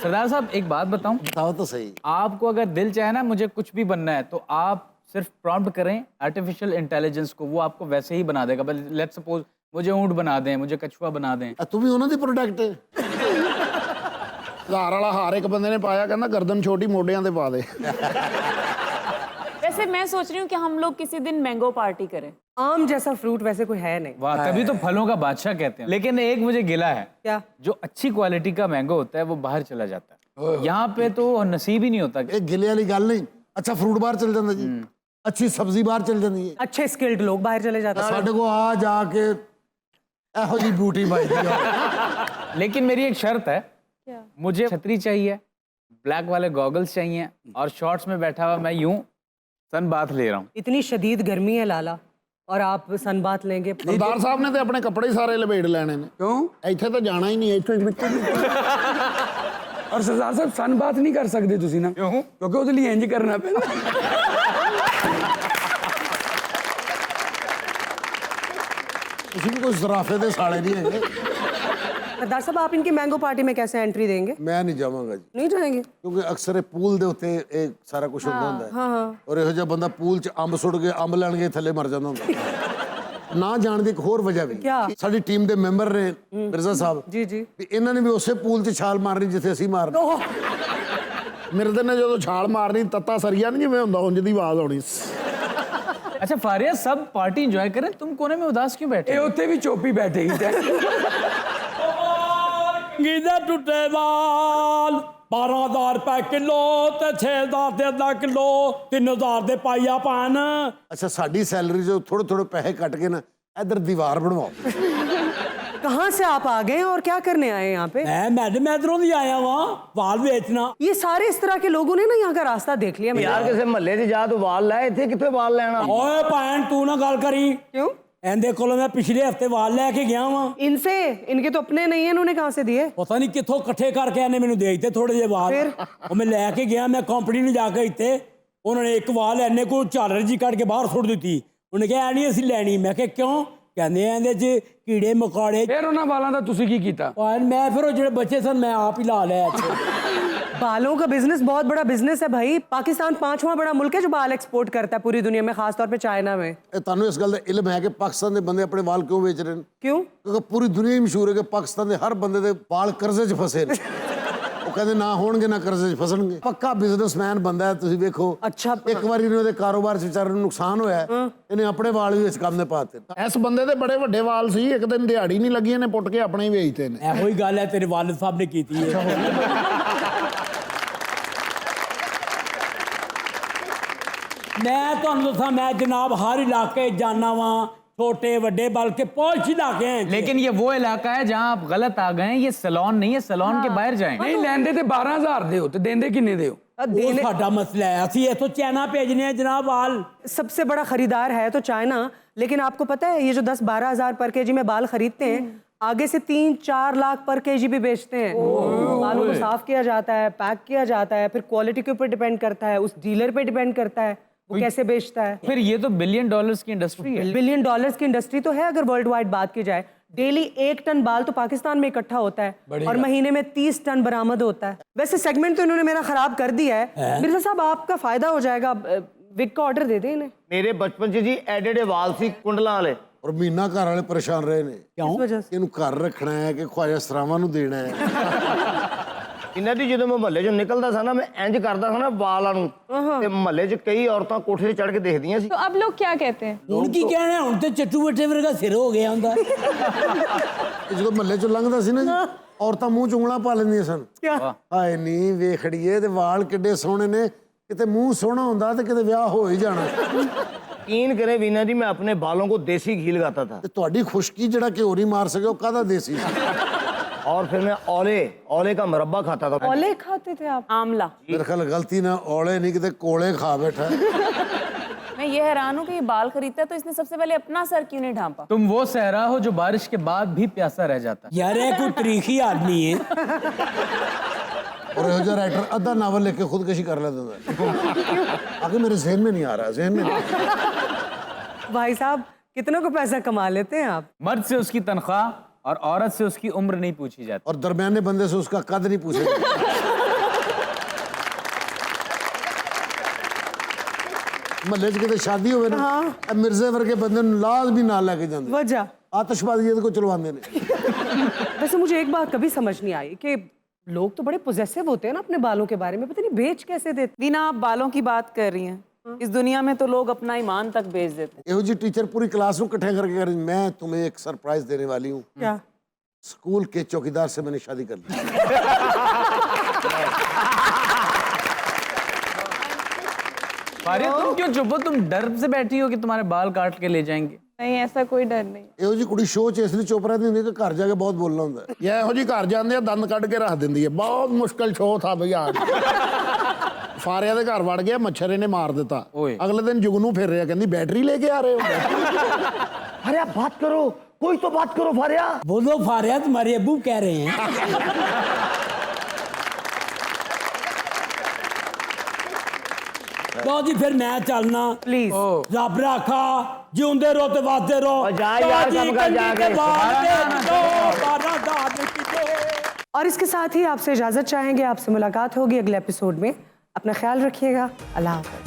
सरदार साहब एक बात बताऊं, बताओ तो सही। आपको अगर दिल चाहे ना मुझे कुछ भी बनना है तो आप सिर्फ प्रॉम्प्ट करें आर्टिफिशियल इंटेलिजेंस को, वो आपको वैसे ही बना देगा। लेट्स सपोज मुझे ऊंट बना दें, मुझे कछुआ बना दें। तू भी उन्होंने प्रोडक्ट है। हार वाला हार एक बंदे ने पाया, कहना गर्दन छोटी मोढियां ते पा दे। वैसे मैं सोच रही हूँ कि हम लोग किसी दिन मैंगो पार्टी करें। आम जैसा फ्रूट वैसे कोई है नहीं। वाह, तभी तो फलों का बादशाह कहते हैं। लेकिन एक मुझे गिला है, क्या? जो अच्छी क्वालिटी का मैंगो होता है वो बाहर चला जाता है, यहाँ पे तो नसीब ही नहीं होता। एक गिले वाली गल नहीं। अच्छा फ्रूट बाहर चल जाता जी, अच्छी सब्जी बाहर चल जाती है, अच्छे स्किल्ड लोग बाहर चले जाते हैं। साडे को आ जाके एहो जी ब्यूटी बाई। लेकिन मेरी एक शर्त है, मुझे छतरी चाहिए, ब्लैक वाले गॉगल्स चाहिए और शॉर्ट्स में बैठा हुआ मैं यूं सन बाथ ले रहा हूँ। इतनी शदीद गर्मी है लाला, और आप सन बाथ लेंगे? सरदार साहब ने तो अपने कपड़े ही सारे लपेट लेने ने। क्यों? ਇੱਥੇ तो जाना ही नहीं, ਇੱਥੇ और सरदार साहब सन बात नहीं कर सकते तुसी ना? क्यों? क्योंकि ਉਹਦੇ ਲਈ ਇੰਜ करना ਪੈਂਦਾ। किसी भी कोई जराफे दे साले नहीं है। सरदार साहब, आप इनकी मैंगो पार्टी में कैसे एंट्री देंगे? मैं नहीं जावांगा जी, नहीं जाएंगे? क्योंकि अक्सर ये पूल दे उत्ते एक सारा कुछ ਹੁੰਦਾ है। हाँ। और ਇਹੋ ਜਿਹਾ ਬੰਦਾ ਪੂਲ 'ਚ ਅੰਬ ਸੁੱਟ ਕੇ ਅੰਬ ਲੈਣ ਕੇ ਥੱਲੇ ਮਰ ਜਾਂਦਾ ਹੁੰਦਾ। ਨਾ ਜਾਣ ਦੀ ਇੱਕ ਹੋਰ ਵਜ੍ਹਾ ਵੀ क्या? ਸਾਡੀ ਟੀਮ ਦੇ ਮੈਂਬਰ ਨੇ ਮਿਰਜ਼ਾ ਸਾਹਿਬ जी जी। ਵੀ ਇਹਨਾਂ ਨੇ ਵੀ ਉਸੇ ਪੂਲ 'ਚ ਛਾਲ ਮਾਰਨੀ ਜਿੱਥੇ ਅਸੀਂ ਮਾਰਨੀ। ਮਿਰਜ਼ੇ ਨੇ ਜਦੋਂ ਛਾਲ ਮਾਰਨੀ ਤੱਤਾ ਸਰੀਆ ਨਹੀਂ ਜਿਵੇਂ ਹੁੰਦਾ ਉਂਝ ਦੀ ਆਵਾਜ਼ ਆਉਣੀ। अच्छा फारिया, सब पार्टी एंजॉय करें, तुम कोने में उदास क्यों बैठे? ਇਹ ਉੱਥੇ ਵੀ ਚੋਪੀ ਬੈਠੇਗੀ ਤੇ गीदे टुटे वाल 12,000 रुपए किलो ते 6,000 ਦੇ ਅੱਧਾ ਕਿਲੋ, 3,000 ਦੇ ਪਾਈਆ ਪਾਨ। ਅੱਛਾ ਸਾਡੀ ਸੈਲਰੀ ਜੋ ਥੋੜੇ ਥੋੜੇ ਪੈਸੇ ਕੱਟ ਕੇ ਨਾ ਇੱਧਰ ਦੀਵਾਰ ਬਣਵਾਓ। कहाँ से आप आ गए और क्या करने आए यहाँ पे? मैडम इधरों भी आया वहाँ वाल बेचना। ये सारे इस तरह के लोगों ने ना यहाँ का रास्ता देख लिया। यार किसी महल्ले 'ਚ ਜਾ ਤੂੰ ਵਾਲ ਲੈ, ਇੱਥੇ ਕਿੱਥੇ ਵਾਲ ਲੈਣਾ? ओए भैन तू ना गल करी, क्यों? एंदे कोलों मैं पिछले हफ्ते वाल लेके गया वहाँ। इनसे, इनके तो अपने नहीं है, इन्होंने कहाँ से दिए? पता नहीं कितों इकट्ठे करके इन्हें मैंने दे दिते थोड़े जे वाल। और मैं लेके गया, मैं कंपनी में जाके इतने उन्होंने एक वाल इन्ने को झालर जी कट के बाहर सुट दी। उन्हें कहा नहीं असी लैनी। मैं कहा क्यों? कहते ਇਹਦੇ 'ਚ ਕੀੜੇ ਮਕੌੜੇ। ਫਿਰ ਉਹਨਾਂ ਵਾਲਾਂ ਦਾ ਤੁਸੀਂ ਕੀ ਕੀਤਾ? मैं फिर वो ਜਿਹੜੇ बच्चे सन मैं आप ही ला लिया। बालों का बिजनेस बहुत बड़ा बिजनेस है भाई। पाकिस्तान 5वां बड़ा मुल्क है जो बाल एक्सपोर्ट करता है पूरी दुनिया में, खासतौर पे चाइना में। ਇਹ ਤੁਹਾਨੂੰ ਇਸ ਗੱਲ ਦਾ ਇਲਮ ਹੈ ਕਿ ਪਾਕਿਸਤਾਨ ਦੇ ਬੰਦੇ ਆਪਣੇ ਵਾਲ ਕਿਉਂ ਵੇਚ ਰਹੇ ਨੇ? क्यों? ਕਿਉਂਕਿ ਪੂਰੀ ਦੁਨੀਆ ਹੀ ਮਸ਼ਹੂਰ ਹੈ ਕਿ ਪਾਕਿਸਤਾਨ ਦੇ ਹਰ ਬੰਦੇ ਦੇ ਵਾਲ ਕਰਜ਼ੇ 'ਚ ਫਸੇ ਨੇ। ਉਹ ਕਹਿੰਦੇ ਨਾ ਹੋਣਗੇ ਨਾ ਕਰਜ਼ੇ 'ਚ ਫਸਣਗੇ। ਪੱਕਾ ਬਿਜ਼ਨਸਮੈਨ ਬੰਦਾ ਹੈ, ਤੁਸੀਂ ਵੇਖੋ। अच्छा। ਇੱਕ ਵਾਰੀ ਇਹਨੇ ਉਹਦੇ ਕਾਰੋਬਾਰ 'ਚ ਵਿਚਾਰੇ ਨੂੰ ਨੁਕਸਾਨ ਹੋਇਆ, ਇਹਨੇ ਆਪਣੇ ਵਾਲ ਵੀ ਇਸ ਕੰਮ ਦੇ ਪਾਤੇ। ਇਸ ਬੰਦੇ ਦੇ ਬੜੇ ਵੱਡੇ ਵਾਲ ਸੀ, ਇੱਕ ਦਿਨ ਦਿਹਾੜੀ ਨਹੀਂ ਲੱਗੀ, ਇਹਨੇ ਪੁੱਟ ਕੇ ਆਪਣੇ ਹੀ ਵੇਚਤੇ ਨੇ। ਇਹੋ ਹੀ ਗੱਲ ਹੈ ਤੇਰੇ ਵਾਲਿਦ ਸਾਹਿਬ ਨੇ ਕੀਤੀ ਹੈ। ਮੈਂ ਤੁਹਾਨੂੰ ਦੱਸਾਂ, ਮੈਂ ਜਨਾਬ ਹਰ ਇਲਾਕੇ ਜਾਣਾ ਵਾਂ, छोटे बड़े बल्कि पौष इलाके हैं। लेकिन ये वो इलाका है जहाँ आप गलत आ गए हैं, ये सैलून नहीं है, सैलून के बाहर जाएं। ਨਹੀਂ ਲੈਂਦੇ ਤੇ 12,000 ਦਿਓ ਤੇ ਦੇਂਦੇ ਕਿੰਨੇ ਦਿਓ? वो साडा मसला है, असि इथों चाइना भेजने हैं जनाब वाल। सबसे बड़ा खरीदार है तो चाइना, लेकिन आपको पता है ये जो 10-12 हज़ार पर केजी में बाल खरीदते हैं, आगे से 3-4 लाख पर केजी भी बेचते हैं। बालों को साफ किया जाता है, पैक किया जाता है, फिर क्वालिटी के ऊपर डिपेंड करता है, उस डीलर पे डिपेंड करता है वो कैसे बेचता है। फिर ये तो $1 बिलियन की इंडस्ट्री है। $1 बिलियन की इंडस्ट्री तो है अगर वर्ल्ड वाइड बात की जाए। डेली 1 टन बाल तो पाकिस्तान में इकट्ठा होता है और महीने में 30 टन बरामद होता है। वैसे सेगमेंट तो इन्होंने मेरा खराब कर दिया है। मिर्जा साहब आपका फायदा हो जाएगा, विग का ऑर्डर दे दें इन्हें। मेरे बचपन च जी एडे वाल सी कुंडलां वाले और महीना घर वाले परेशान रहे ने इस वजह से ਇਹਨੂੰ ਘਰ ਰੱਖਣਾ ਹੈ ਕਿ ख्वाजा ਸਰਾਵਾਂ ਨੂੰ ਦੇਣਾ ਹੈ। ਇਹਨਾਂ ਦੀ ਜਦੋਂ ਮੈਂ ਮਹੱਲੇ ਚੋਂ ਨਿਕਲਦਾ ਸੀ ਨਾ, ਮੈਂ ਇੰਜ ਕਰਦਾ ਸੀ ਨਾ ਵਾਲਾਂ ਨੂੰ, ਤੇ ਮਹੱਲੇ 'ਚ ਕਈ ਔਰਤਾਂ ਕੋਠੇ 'ਤੇ ਚੜ੍ਹ ਕੇ ਦੇਖਦੀਆਂ ਸੀ। तो अब लोग क्या कहते हैं? ਹੁਣ ਕੀ ਕਹਿਣਾ, ਹੁਣ ਤੇ ਚੱਟੂ ਬੱਟੇ ਵਰਗਾ ਸਿਰ ਹੋ ਗਿਆ ਹੁੰਦਾ। ਇਹ ਜਦੋਂ ਮਹੱਲੇ ਚੋਂ ਲੰਘਦਾ ਸੀ ਨਾ ਜੀ, ਔਰਤਾਂ ਮੂੰਹ 'ਚ ਉਂਗਲਾਂ ਪਾ ਲੈਂਦੀਆਂ ਸਨ। ਹਾਏ ਨੀ ਵੇਖੜੀਏ ਤੇ ਵਾਲ ਕਿੱਡੇ ਸੋਹਣੇ ਨੇ, ਕਿਤੇ ਮੂੰਹ ਸੋਹਣਾ ਹੁੰਦਾ ਤੇ ਕਿਤੇ ਵਿਆਹ ਹੋ ਹੀ ਜਾਣਾ। ਯਕੀਨ ਕਰੇ ਵੀਨਾ जी, मैं अपने बालों को देसी घी लगाता था ਤੇ ਤੁਹਾਡੀ ਖੁਸ਼ਕੀ ਜਿਹੜਾ ਕਿ ਹੋਰੀ ਮਾਰ ਸਕੇ ਉਹ ਕਾਹਦਾ ਦੇਸੀ ਸੀ? और फिर मैं औले का मुरब्बा खाता था। औले खाते थे आप? आमला। ਮੇਰੇ ਖਿਆਲ ਗਲਤੀ ਨਾ ਔਲੇ ਨਹੀਂ ਕਿਤੇ ਕੋਲੇ ਖਾ ਬੈਠਾ। मैं ये हैरान हूँ कि ये बाल खरीदता है तो इसने सबसे पहले अपना सर क्यों नहीं ढांपा? तुम वो सहरा हो जो बारिश के बाद भी प्यासा रह जाता है। यार ये कोई तरीखी आदमी है। और ਇਹੋ ਜਿਹਾ ਰਾਈਟਰ ਅੱਧਾ ਨਾਵਲ ਲਿਖ ਕੇ ਖੁਦਕਸ਼ੀ ਕਰ ਲੈਂਦਾ ਹੁੰਦਾ। आगे मेरे जहन में नहीं आ रहा, जहन में नहीं। भाई साहब कितनों को पैसा कमा लेते हैं आप? मर्द से उसकी तनख्वाह और औरत से उसकी उम्र नहीं पूछी जाती। और दरमियाने बंदे से उसका कद नहीं पूछे महल्ले च किते शादी होवे ना, मिर्जे वर्गे बंदे नूं लाज भी नाल लेके जांदे। वजह आतिशबाजी इहदे को चलवांदे ने। वैसे मुझे एक बात कभी समझ नहीं आई कि लोग तो बड़े पोजेसिव होते हैं ना अपने बालों के बारे में, पता नहीं बेच कैसे देते। वीना, आप बालों की बात कर रही हैं। इस दुनिया में तो लोग अपना ईमान तक बेच देते हैं। ਇਹੋ ਜੀ टीचर पूरी क्लास को इकट्ठे करके कह रही, मैं तुम्हें एक सरप्राइज देने वाली हूँ। क्या? स्कूल के चौकीदार से मैंने शादी कर ली। फारिया, तुम क्यों चुप हो? तुम डर से बैठी हो कि तुम्हारे बाल काट के ले जाएंगे? नहीं, ऐसा कोई डर नहीं। ਇਹੋ ਜੀ ਕੁੜੀ ਸ਼ੋਅ 'ਚ ਇਸ ਲਈ ਚੁੱਪ ਰਹਿੰਦੀ ਹੁੰਦੀ ਕਿ ਘਰ ਜਾ ਕੇ ਬਹੁਤ ਬੋਲਣਾ ਹੁੰਦਾ ਹੈ। ਇਹ ਇਹੋ ਜੀ ਘਰ ਜਾਂਦੇ ਆ, ਦੰਦ ਕੱਢ ਕੇ ਰੱਖ ਦਿੰਦੀ ਹੈ। ਬਹੁਤ ਮੁਸ਼ਕਲ ਸ਼ੋਅ ਥਾ ਭਈਆ। ਫਾਰਿਆਂ ਦੇ ਘਰ ਵੜ ਗਿਆ, ਮੱਛਰ ਇਹਨੇ ਮਾਰ ਦਿੱਤਾ। ਓਏ। ਅਗਲੇ ਦਿਨ ਜੁਗਨੂ ਫਿਰ ਰਿਹਾ, ਕਹਿੰਦੀ ਬੈਟਰੀ ਲੈ ਕੇ ਆ ਰਹੇ ਹੋ? अरे बात करो, कोई तो बात करो फारिया। बोलो फारिया, तुम्हारे अब्बू कह रहे हैं। लो जी फिर मैं चलना प्लीज। रब रखा, जिਉਂਦੇ ਰਹੋ ਤੇ ਵਾਦੇ ਰਹੋ। और जा यार, सब का जाके। और इसके साथ ही आपसे इजाजत चाहेंगे, आपसे मुलाकात होगी अगले एपिसोड में। अपना ख्याल रखिएगा। अल्लाह हाफ़िज़।